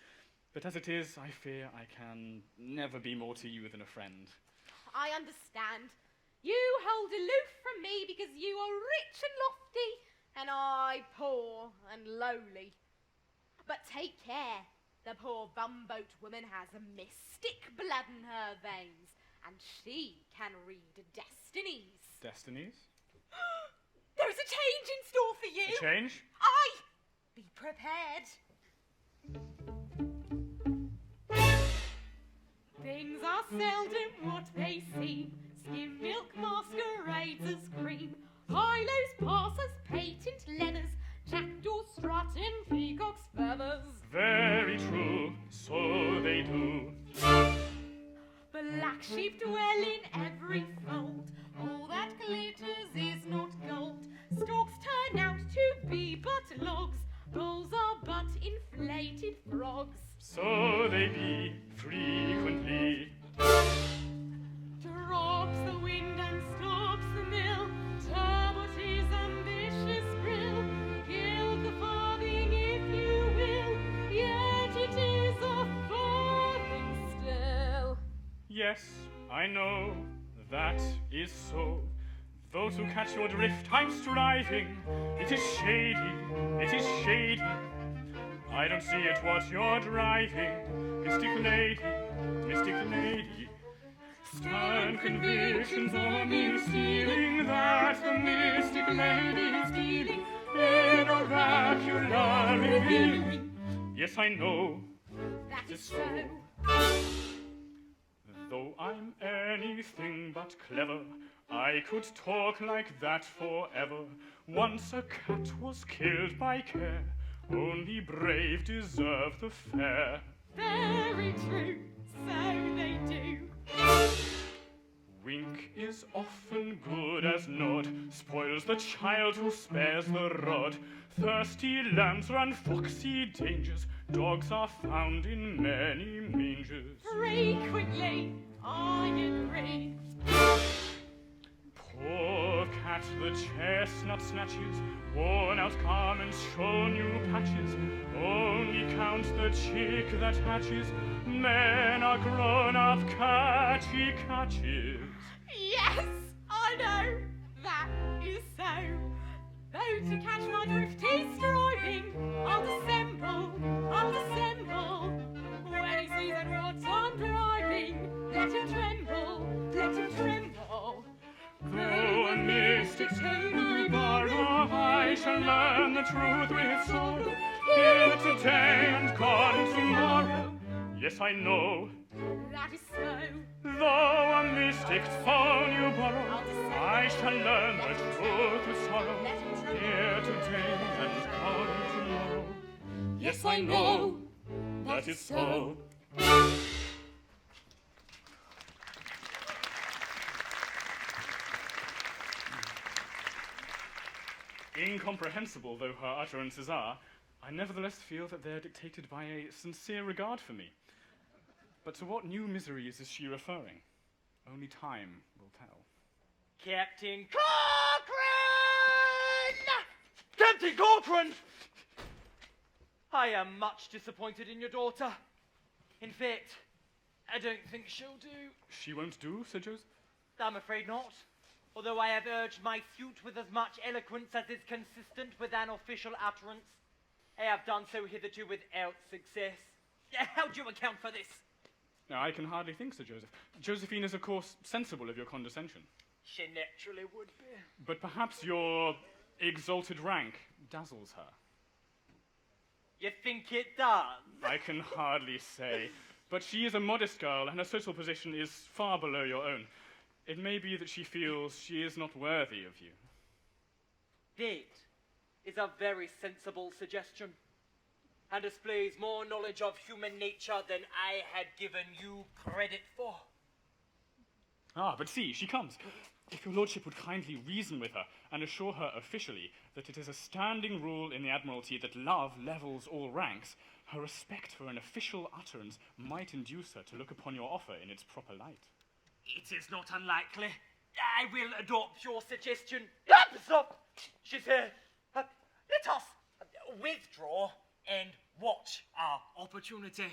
But as it is, I fear I can never be more to you than a friend. I understand. You hold aloof from me because you are rich and lofty, and I poor and lowly. But take care. The poor bumboat woman has a mystic blood in her veins, and she can read destinies. Destinies? There is a change in store for you. A change? Aye. Be prepared. Things are seldom what they seem. Skim milk masquerades as cream. Highlows pass as patent leathers. Jackdaws strut in peacock's feathers. Very true, so they do. Black sheep dwell in every fold. All that glitters is not gold. Storks turn out to be but logs. Bulls are but inflated frogs. So they be frequently. Drops the wind and stops the mill. Turbot his ambitious brill. Gild the farthing if you will. Yet it is a farthing still. Yes, I know that is so. Though to catch your drift I'm striving. It is shady, it is shady. I don't see it what you're driving. Mystic lady, mystic lady. Stern convictions are me stealing, that the mystic lady is dealing in oracular revealing. Yes, I know That is so. Though I'm anything but clever, I could talk like that forever. Once a cat was killed by care. Only brave deserve the fair. Very true, so they do. Wink is often good as nod, spoils the child who spares the rod. Thirsty lambs run foxy dangers, dogs are found in many mangers. Frequently, I agree. Poor cat, the chestnut snatches, worn out garments show new patches. Only count the chick that hatches, men are grown up catchy catches. Yes, I know, that is so. Though to catch my drift he's striving, I'll dissemble. When he sees that rod's on driving, let him tremble. Though a mystic tale I borrow, I shall learn the truth with sorrow. Here today and gone tomorrow. Yes, I know. That is so. Though a mystic tone you borrow, I shall learn the truth with sorrow. Here today and gone tomorrow. Yes, I know. That is so. Incomprehensible though her utterances are, I nevertheless feel that they're dictated by a sincere regard for me. But to what new miseries is she referring? Only time will tell. Captain Corcoran! Captain Corcoran! I am much disappointed in your daughter. In fact, I don't think she'll do. She won't do, Sir Joseph? I'm afraid not. Although I have urged my suit with as much eloquence as is consistent with an official utterance, I have done so hitherto without success. How do you account for this? No, I can hardly think, Sir Joseph. Josephine is, of course, sensible of your condescension. She naturally would be. But perhaps your exalted rank dazzles her. You think it does? I can hardly say. But she is a modest girl, and her social position is far below your own. It may be that she feels she is not worthy of you. That is a very sensible suggestion, and displays more knowledge of human nature than I had given you credit for. Ah, but see, she comes. If your lordship would kindly reason with her and assure her officially that it is a standing rule in the Admiralty that love levels all ranks, her respect for an official utterance might induce her to look upon your offer in its proper light. It is not unlikely. I will adopt your suggestion. Stop! She's here. Let us withdraw and watch our opportunity.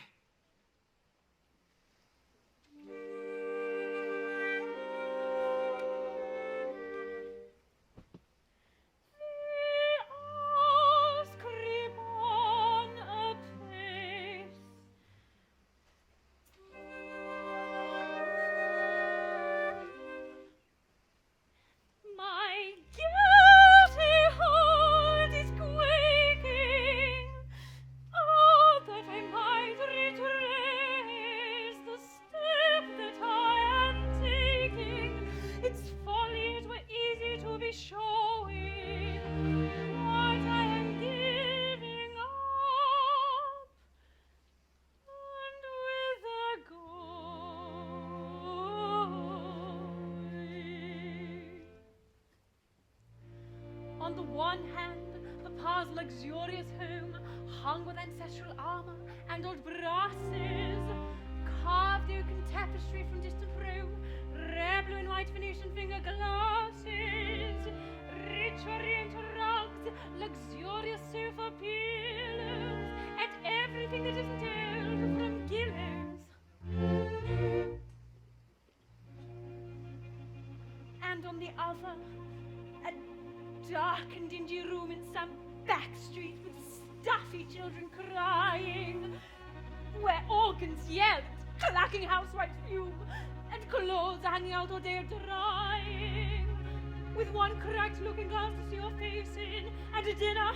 On the one hand, Papa's luxurious home, hung with ancestral armour and old brasses, carved oak and tapestry from distant Rome, rare blue and white Venetian finger glasses, rich oriental rugs, luxurious sofa pillows, and everything that isn't old from Gilbert's. And on the other, a dark and dingy room in some back street with stuffy children crying, where organs yelled, clacking housewives fume, and clothes hanging out all day drying, with one cracked looking glass to see your face in, and a dinner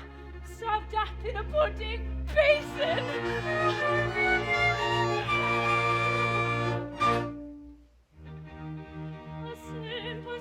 served up in a pudding basin. A simple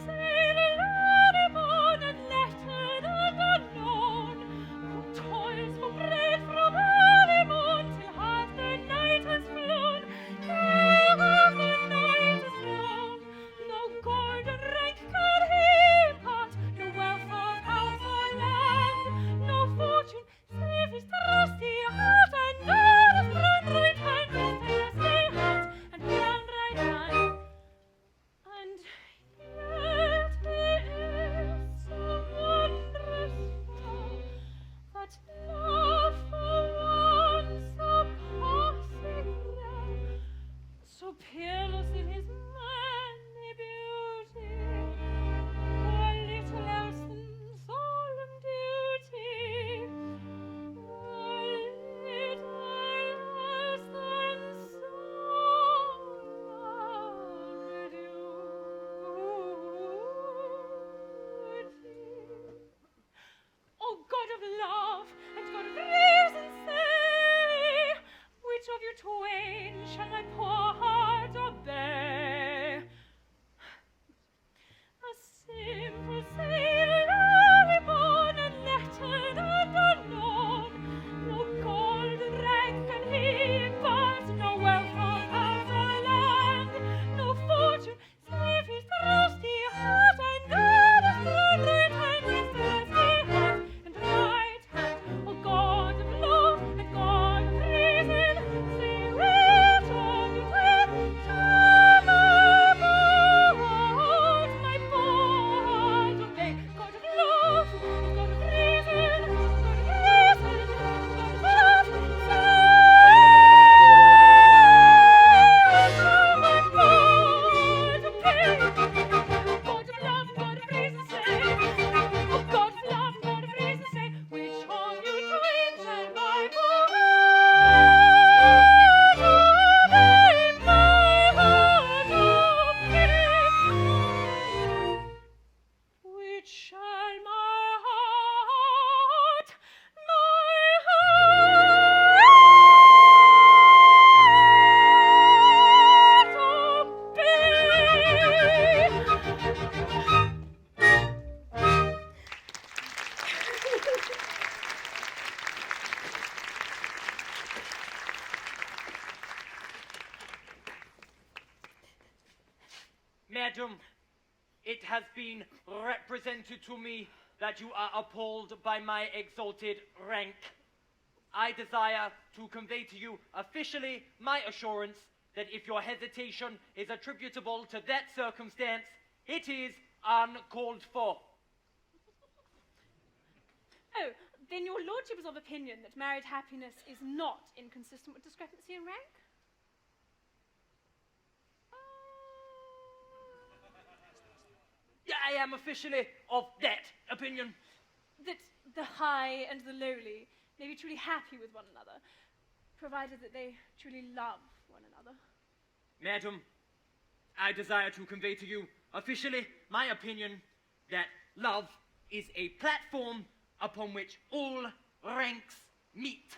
Madam, it has been represented to me that you are appalled by my exalted rank. I desire to convey to you officially my assurance that if your hesitation is attributable to that circumstance, it is uncalled for. Oh, then your lordship is of opinion that married happiness is not inconsistent with discrepancy in rank? Yeah, I am officially of that opinion. That the high and the lowly may be truly happy with one another, provided that they truly love one another. Madam, I desire to convey to you officially my opinion that love is a platform upon which all ranks meet.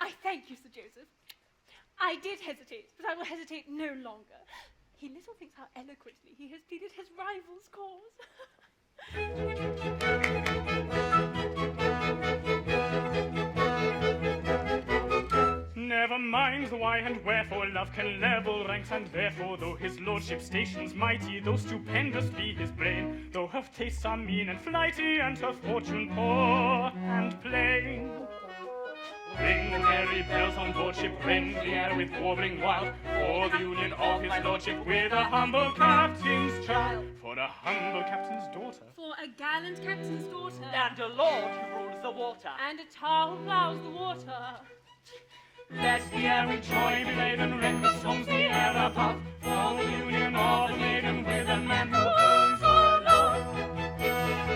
I thank you, Sir Joseph. I did hesitate, but I will hesitate no longer. He little thinks how eloquently he has pleaded his rival's cause. Never mind the why and wherefore, love can level ranks, and therefore, though his lordship's station's mighty, though stupendous be his brain, though her tastes are mean and flighty, and her fortune poor and plain. Ring the merry bells on board ship, rend the air with warbling wild, for the union of his lordship with a humble captain's child, for a humble captain's daughter, For a gallant captain's daughter, And a lord who rules the water. and a tar who plows the water. Let the air with joy be laden, rend with songs the air above, for the union of the maiden with a man who owns her love.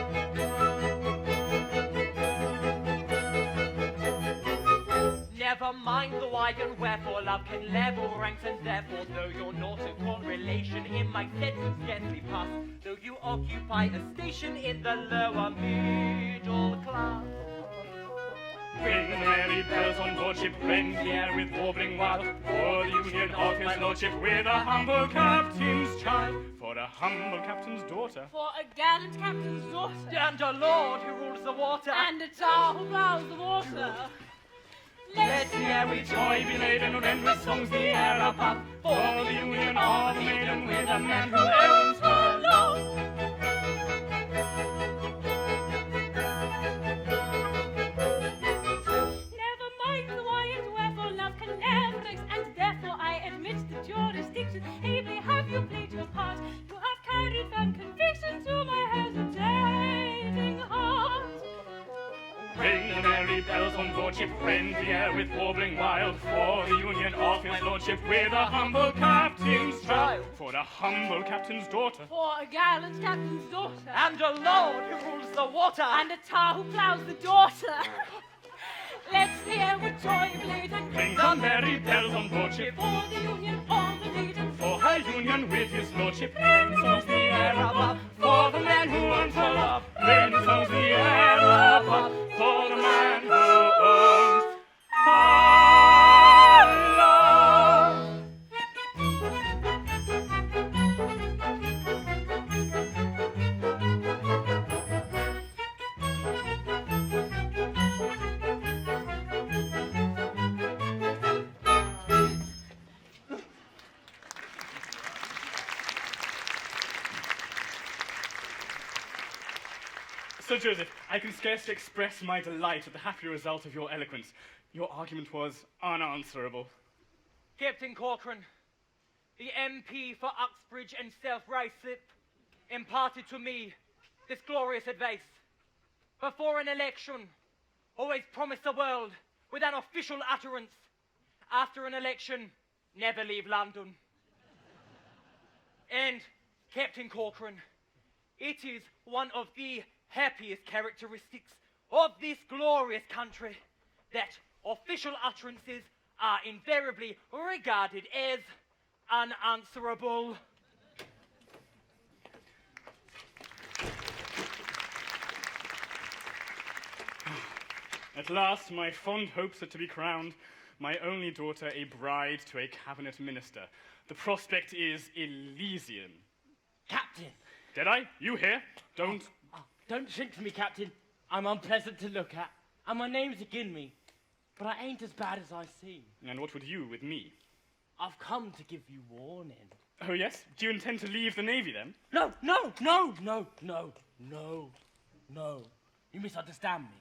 Never mind the why and wherefore, love can level ranks, and therefore, though your nautical relation in my set would scarcely pass, though you occupy a station in the lower middle class. Ring the merry bells on board ship, rend the air with warbling wild, for the union of his lordship with a humble captain's child, for a humble captain's daughter, For a gallant captain's daughter, And a lord who rules the water. and a tar who plows the water. let the air with joy be laden, rend with songs the air above, for the union of the maiden with a man who owns her love. Never mind the why and wherefore, love can never ranks, and therefore I admit the jurisdiction. Ably have you played your part. You have carried firm conviction to my hesitating heart. Ring the merry bells on board ship, rend the air with warbling wild, for the union of his lordship with a humble captain's child, for a humble captain's daughter, For a gallant captain's daughter, And a lord who rules the water. and a tar who plows the daughter. Let's hear with joy blatant, ring the merry bells on board ship, for the union of the maiden. for her union with his lordship, ring songs the air above, for the man who owns her love, ring songs the air above, for the man who owns her love. Sir Joseph, I can scarcely express my delight at the happy result of your eloquence. Your argument was unanswerable. Captain Corcoran, the MP for Uxbridge and South Ruislip, imparted to me this glorious advice. Before an election, always promise the world with an official utterance. After an election, never leave London. And, Captain Corcoran, it is one of the happiest characteristics of this glorious country that official utterances are invariably regarded as unanswerable. At last, my fond hopes are to be crowned, my only daughter a bride to a cabinet minister. The prospect is Elysian. Captain! Did I? You here? Don't. Don't shrink to me, Captain. I'm unpleasant to look at, and my name's agin me. But I ain't as bad as I seem. And what would you with me? I've come to give you warning. Oh, yes? Do you intend to leave the Navy, then? No. You misunderstand me.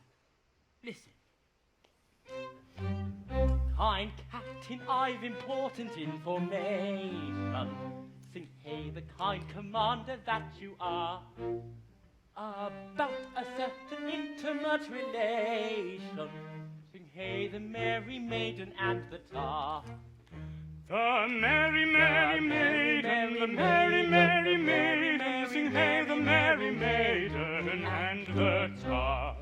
Listen. Kind captain, I've important information. Sing hey, the kind commander that you are. About a certain intimate relation. Sing hey, the merry maiden and the tar. The merry, merry maiden, the merry, merry maiden, sing hey, the merry maiden and the tar.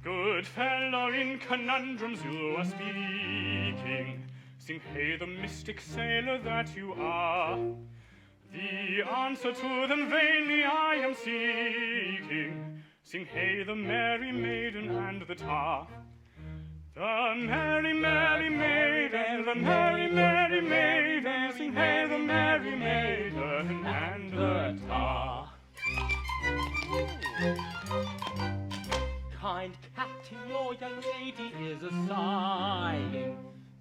Good fellow, in conundrums you are speaking. Sing hey, the mystic sailor that you are. The answer to them vainly I am seeking. Sing hey, the merry maiden and the tar. The merry, merry maiden, the merry, merry maiden, sing hey, the merry maiden and the tar. Kind captain, your young lady is a sighing.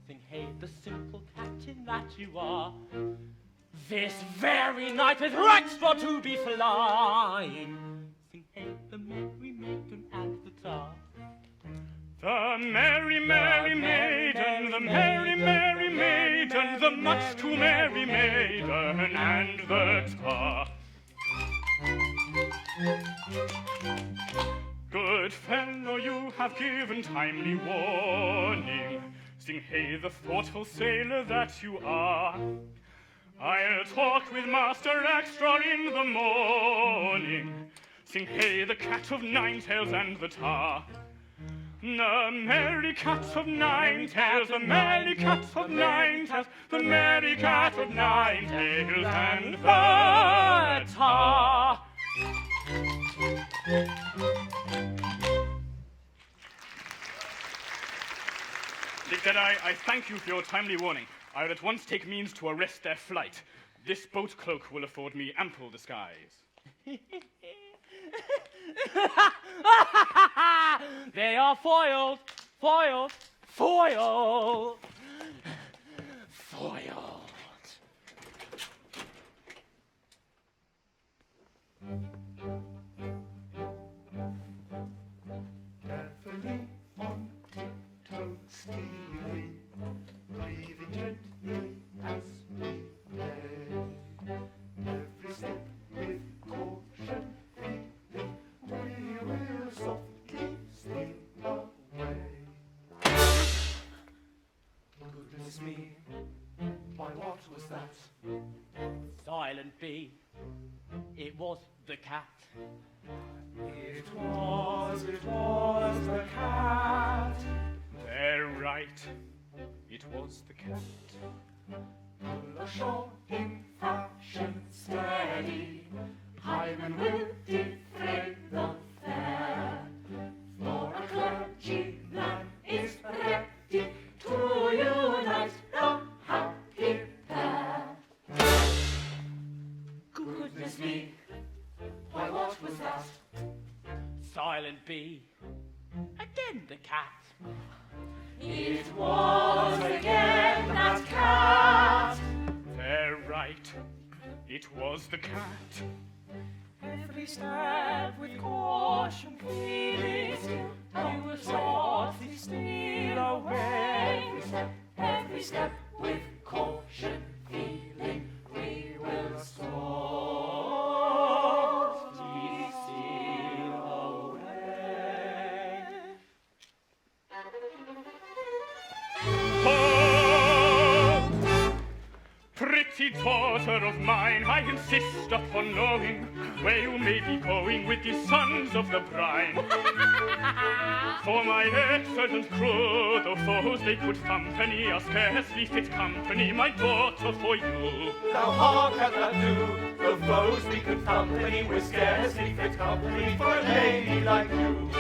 Sing hey, the simple captain that you are. This very night is right for to be flying. Sing hey, the merry maiden and the tar. The merry, merry maiden, the merry, merry maiden, the much too merry maiden and the tar. Good fellow, you have given timely warning. Sing hey, the thoughtful sailor that you are. I'll talk with Master Extra in the morning. Sing hey, the cat of nine tails and the tar. The merry cat of nine tails, the merry cat of nine tails, the merry cat of nine tails and the tar. Dick Deadeye, I thank you for your timely warning. I will at once take means to arrest their flight. This boat cloak will afford me ample disguise. They are foiled. Carefully on tiptoe stealing, breathing gently as we play. Every step with caution feeling, we will softly steal away. Goodness me, why what was that? Silent B, it was the cat. It was the cat. They're right. It was the cat. Pull ashore in fashion steady, Hyman will defray the fare. For a clergyman is ready to unite the happy pair. Goodness me, why what was that? Silent B, again the cat. It was again that cat. They're right. It was the cat. Every step with caution feeling, you will softly steal away. Every step with caution feeling, we will softly steal away. Hold! Pretty daughter of mine, I insist upon knowing where you may be going with the sons of the brine. For my excellent crew, though foes they could company, are scarcely fit company, my daughter, for you. Thou hearken that do, the foes we could company, we're scarcely fit company for a lady like you.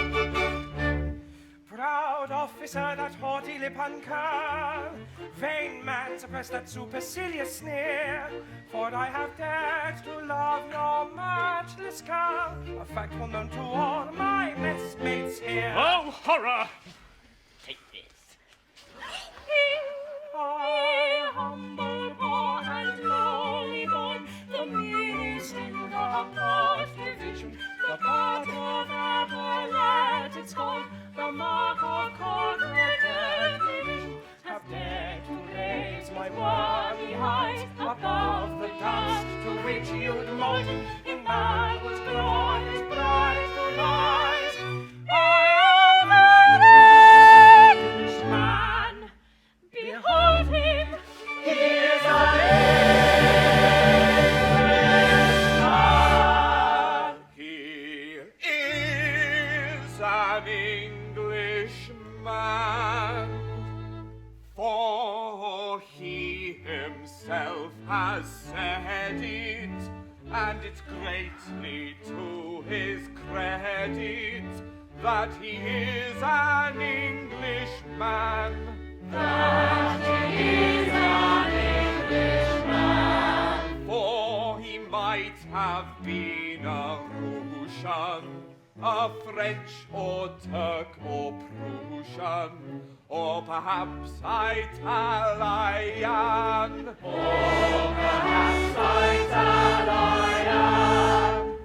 Proud officer, that haughty lip uncurl, vain man, suppress that supercilious sneer, for I have dared to love your matchless girl, a fact well known to all my messmates here. Oh, horror! Take this. I, humble, poor, and lowly born, the meanest in the fourth division, the part of apologetic scorn, the mark of corporate division, have dared to raise my worthy height above the dust to which you'd mold in man was grown his pride to rise. I am an Englishman. Behold him, he is an Englishman. He is an Englishman, for he himself has said it, and it's greatly to his credit that he is an Englishman. That he is an Englishman. For he might have been a Russian, a French or Turk or Prussian, or perhaps Italian.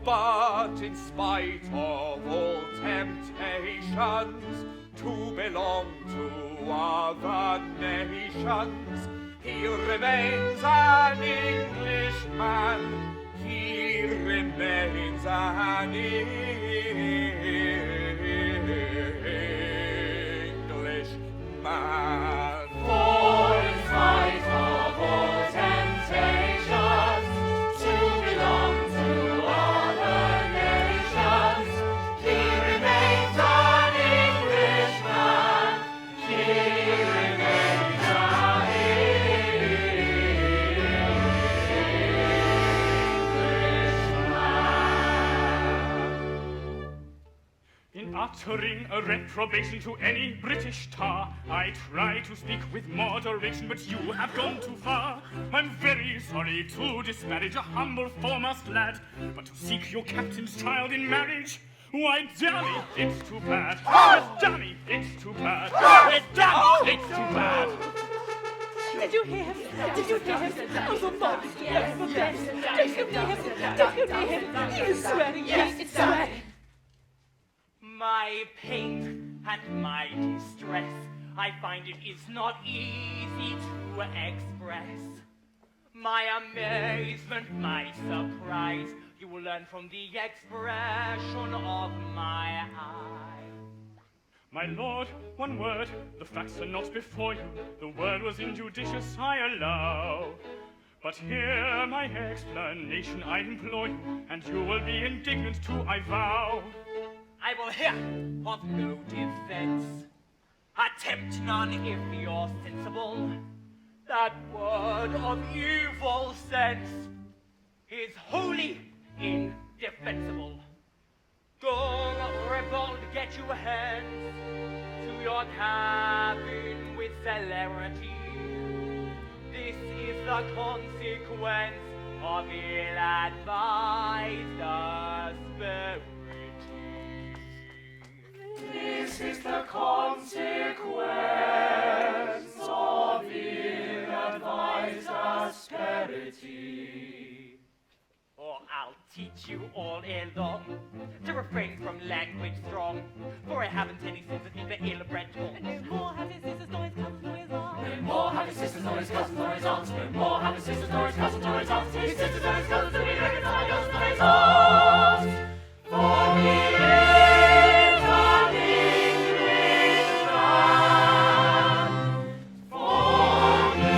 But in spite of all temptations to belong to other nations, he remains an Englishman. He remains an Englishman. For in spite of all temptations to belong to other nations, he remains an Englishman. He remains an Englishman. In uttering a reprobation to any British tar, I try to speak with moderation, but you have gone too far. I'm very sorry to disparage a humble foremost lad, but to seek your captain's child in marriage, why, dammy, it's too bad. Yes, dammy, it's too bad. Yes, dammy, it's too bad. Did you hear him? Did you hear him? Oh, the monster of the best. Did you hear him? Did you hear him? He is swearing. Yes, it's swearing. My pain and my distress, I find it is not easy to express. My amazement, my surprise, you will learn from the expression of my eye. My lord, one word, the facts are not before you. The word was injudicious, I allow. But hear my explanation, I implore you, and you will be indignant too, I vow. I will hear of no defense. Attempt none if you're sensible. That word of evil sense is wholly indefensible. Go, rebel, get your hands to your cabin with celerity. This is the consequence of ill-advised asperity. This is the consequence of ill-advised asperity. Or I'll teach you all along to refrain from language strong, for I haven't any sympathy for ill-bred talk. No more have his sisters nor his cousins nor his aunts. No more have his sisters nor his cousins nor his aunts. No more have his sisters nor his cousins nor his aunts. His sisters and his cousins to be reconciled, cousins nor his aunts. For he is an Englishman. For he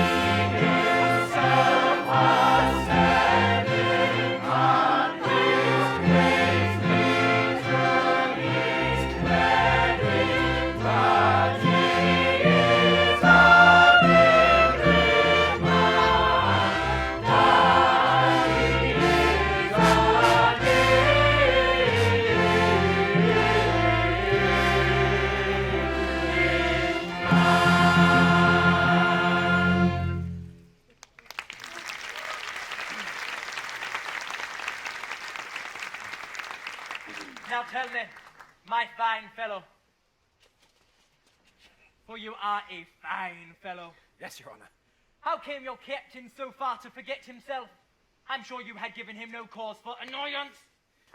himself has said it, and his greatly to his credit that he is an Englishman. That he is an Now tell me, my fine fellow, for you are a fine fellow, Yes, Your Honour. How came your captain so far to forget himself? I'm sure you had given him no cause for annoyance.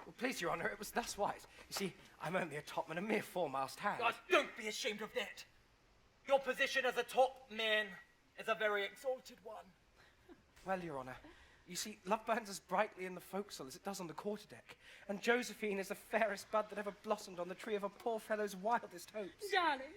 Well, please, Your Honour, it was thus wise. You see, I'm only a topman, a mere foremast hand. God, don't be ashamed of that. Your position as a top man is a very exalted one. Well, Your Honour, you see, love burns as brightly in the forecastle as it does on the quarterdeck, and Josephine is the fairest bud that ever blossomed on the tree of a poor fellow's wildest hopes. Darling.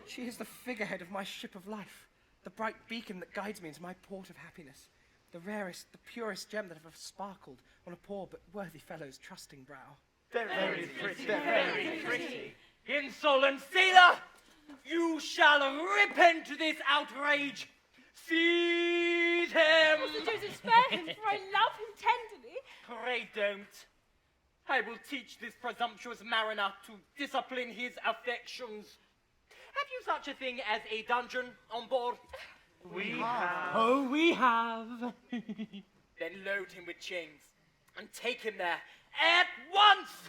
She is the figurehead of my ship of life, the bright beacon that guides me into my port of happiness, the rarest, the purest gem that ever sparkled on a poor but worthy fellow's trusting brow. Very pretty, very pretty. Insolent sailor! You shall repent this outrage. Seize him! Mr. Joseph, spare him, for I love him tenderly. Pray don't. I will teach this presumptuous mariner to discipline his affections. Have you such a thing as a dungeon on board? We have. Oh, we have. Then load him with chains and take him there at once!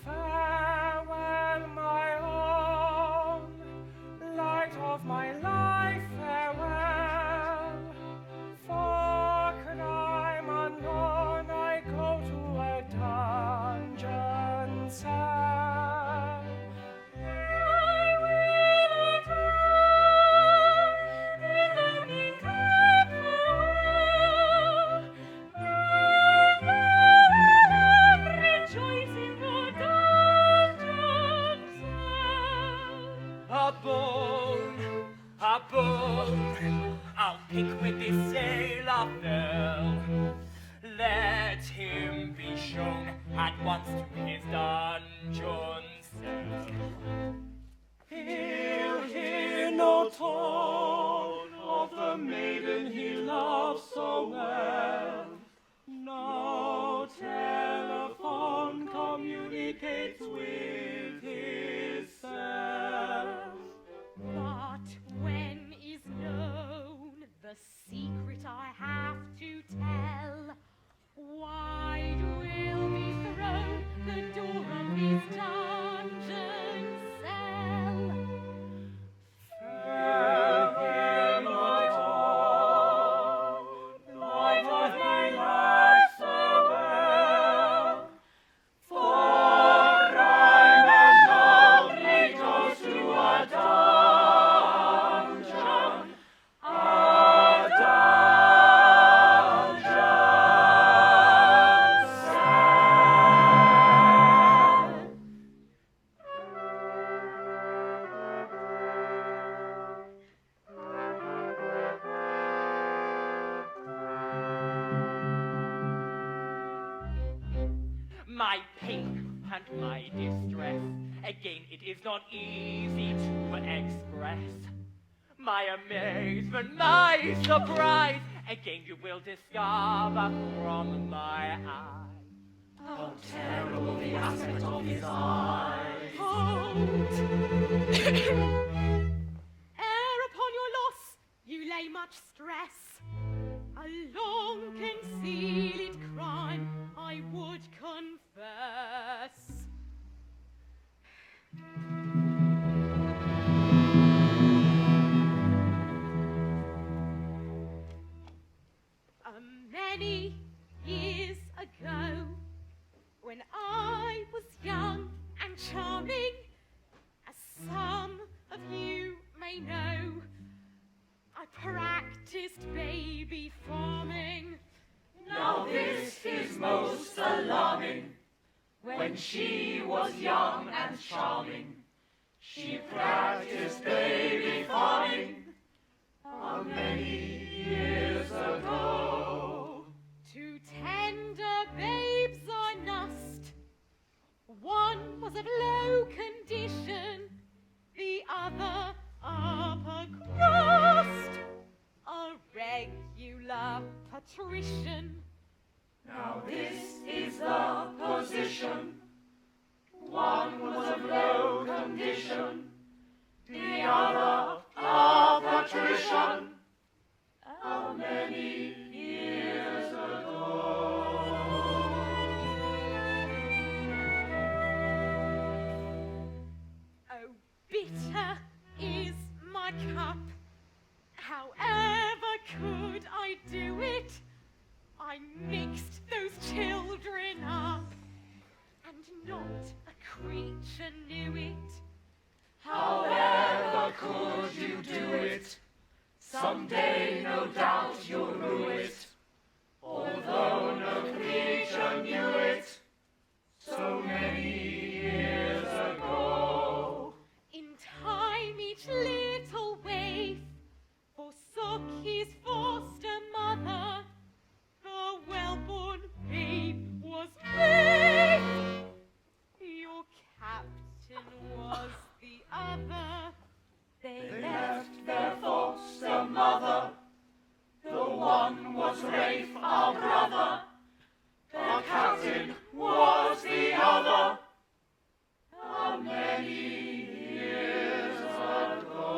Farewell, my own, light of my life, farewell. For could I'm unknown, I go to a dungeon cell. I will return in the meantime, farewell. Rejoice in the dungeon cell. A bone, I'll pick with this sailor fell. Let him be shown at once to his dungeon cell. He'll hear no tone of the maiden he loves so well. No telephone communicates with his self. But when is known the secret I have to tell, wide will be thrown the door of his dungeon cell. Farewell, my own, light of my life so well. For I'm unknown, he goes to a dungeon, a dungeon cell. My pain and my distress, again it is not easy to express. My amazement, my surprise, again you will discover from my eyes. How terrible the aspect of his eyes. Hold! Ere upon your loss you lay much stress. A long concealed crime I would confess. Many years ago, when I was young and charming, as some of you may know, I practiced baby farming. Now this is most alarming. When she was young and charming, she practiced baby farming. How many years ago? Two tender babes I nursed. One was of low condition, the other upper crust, a regular patrician. Now this is the position. One was of low condition, the other a patrician. How many years ago? mixed those children up, and not a creature knew it. However could you do it? Someday, no doubt, you'll rue it. Although no creature knew it, so many years ago. In time, each little waif forsook his foster mother. The well-born babe was brave. Your captain was the other. They left their foster mother. The one was Rafe, our brother. The captain was the other. How many years ago?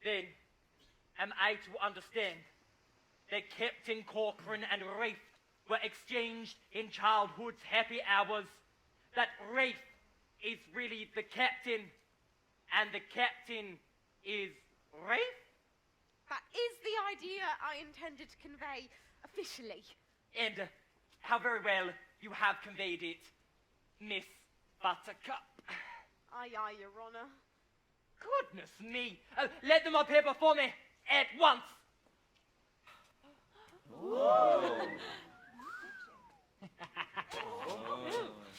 Then am I to understand that Captain Corcoran and Rafe were exchanged in childhood's happy hours, that Rafe is really the captain, and the captain is Rafe? That is the idea I intended to convey officially. And how very well you have conveyed it, Miss Buttercup. Aye, aye, Your Honour. Goodness me. Let them appear before me at once.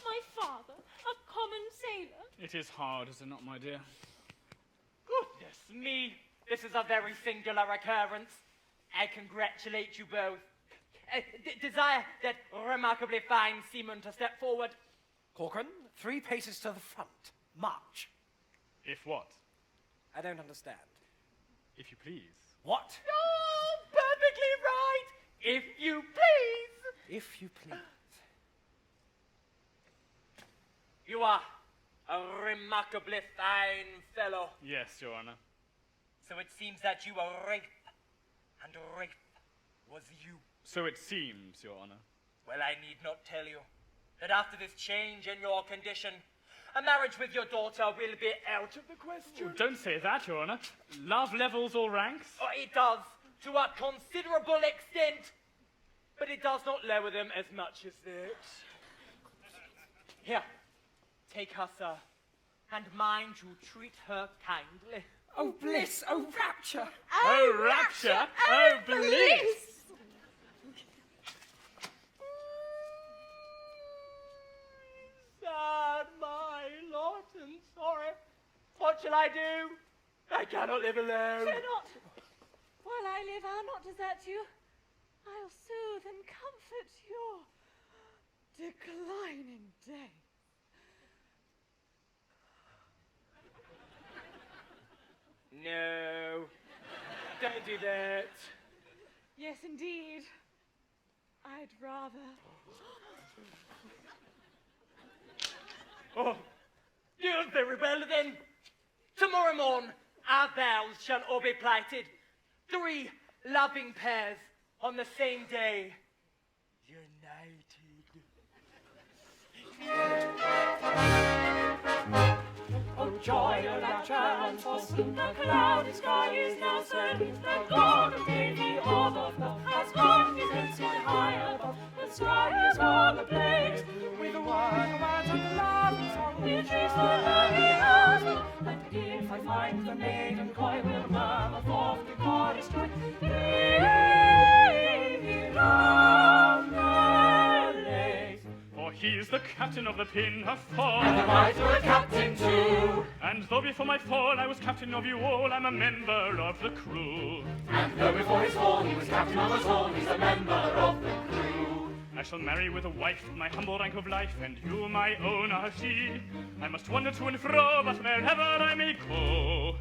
My father, a common sailor. It is hard, is it not, my dear? Goodness me. This is a very singular occurrence. I congratulate you both. Desire that remarkably fine seaman to step forward. Corcoran, 3 paces to the front. March. If what? I don't understand. If you please. What? Oh, perfectly right. If you please. If you please. You are a remarkably fine fellow. Yes, Your Honour. So it seems that you were Rafe, and Rafe was you. So it seems, Your Honour. Well, I need not tell you that after this change in your condition, a marriage with your daughter will be out of the question. Oh, don't say that, Your Honour. Love levels all ranks. Oh, it does, to a considerable extent, but it does not lower them as much as that. Here, take her, sir, and mind you treat her kindly. Oh, bliss! Oh, rapture! Oh, rapture! Oh, bliss! Sad my lot and sorry. What shall I do? I cannot live alone. Fear not. While I live, I'll not desert you. I'll soothe and comfort your declining day. No, don't do that. Yes, indeed. I'd rather. Oh, you're very well then. Tomorrow morn, our vows shall all be plighted. 3 loving pairs on the same day. Oh, joy, oh, rapture, and forsooth the cloudy sky is now setting. The God of day, the orb of love, has gone his ensign high above. The sky is all ablaze with wine, words, and love and song. We'll chase the early hours, and if I find the maiden coy, will murmur forth the chorus joy. Leave me round the lakes. For he is the captain of the Pinafore. And the mighty captain too. And though before my fall I was captain of you all, I'm a member of the crew. And though before his fall he was captain of us all, he's a member of the crew. I shall marry with a wife my humble rank of life, and you my own are she. I must wander to and fro, but wherever I may go,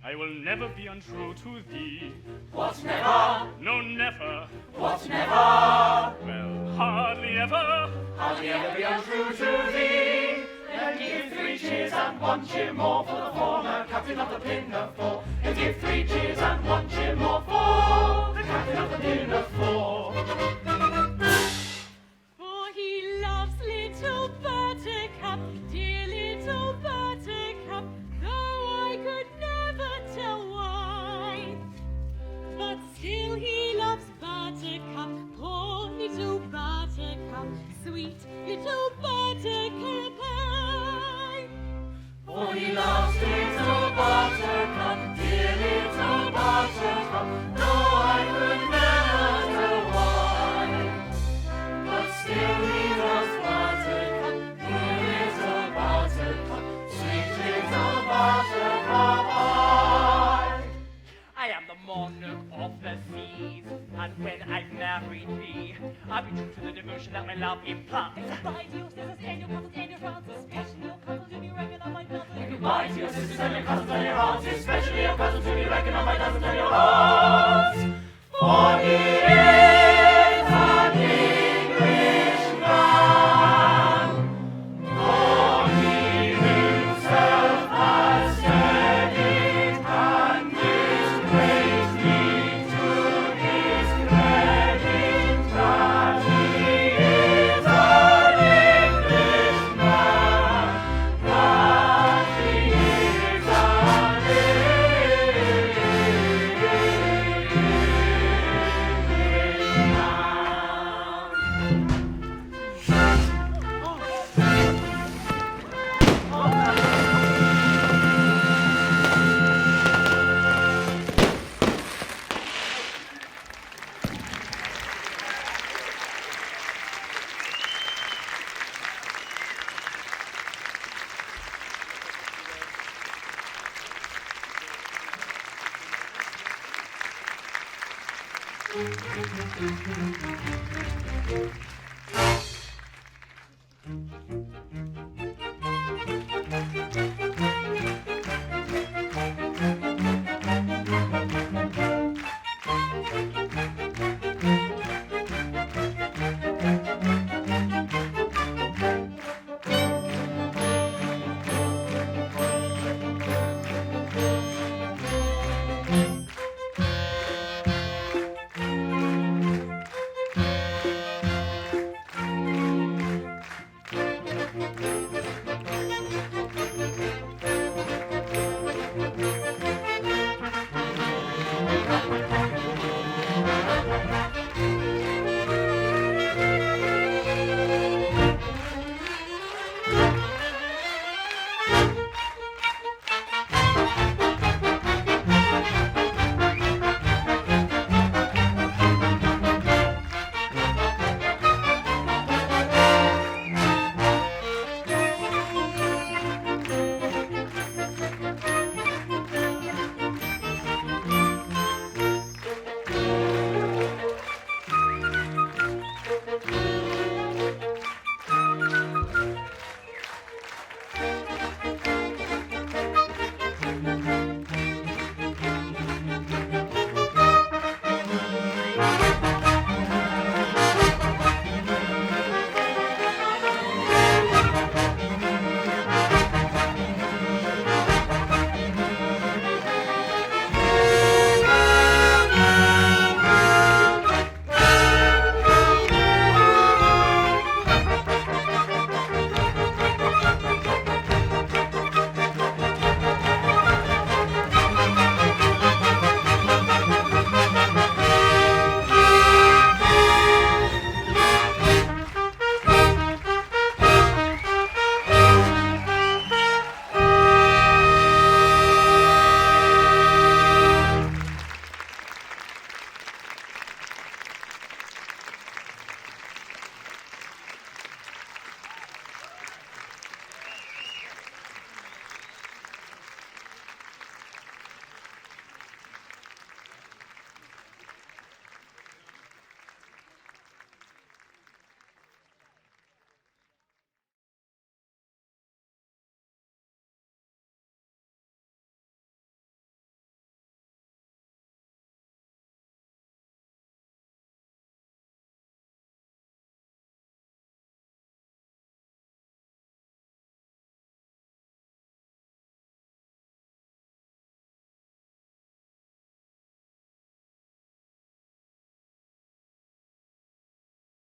I will never be untrue to thee. What, never? No, never. What, never? Well, hardly ever. Hardly ever be untrue to thee. Then give 3 cheers and 1 cheer more for the former captain of the Pinafore. And give 3 cheers and 1 cheer more for the captain of the Pinafore. For he loves little Buttercup, dear little Buttercup. Though I could true to the devotion that my love implants. Goodbye to your sisters and your cousins and your aunts, especially your cousins whom you reckon on my cousins. Goodbye to your sisters and your cousins and your aunts, especially your cousins whom you reckon on my cousins and your aunts. For he is an Englishman, for he himself has said it, and is greatly to his credit that he is an Englishman, that he is an Englishman.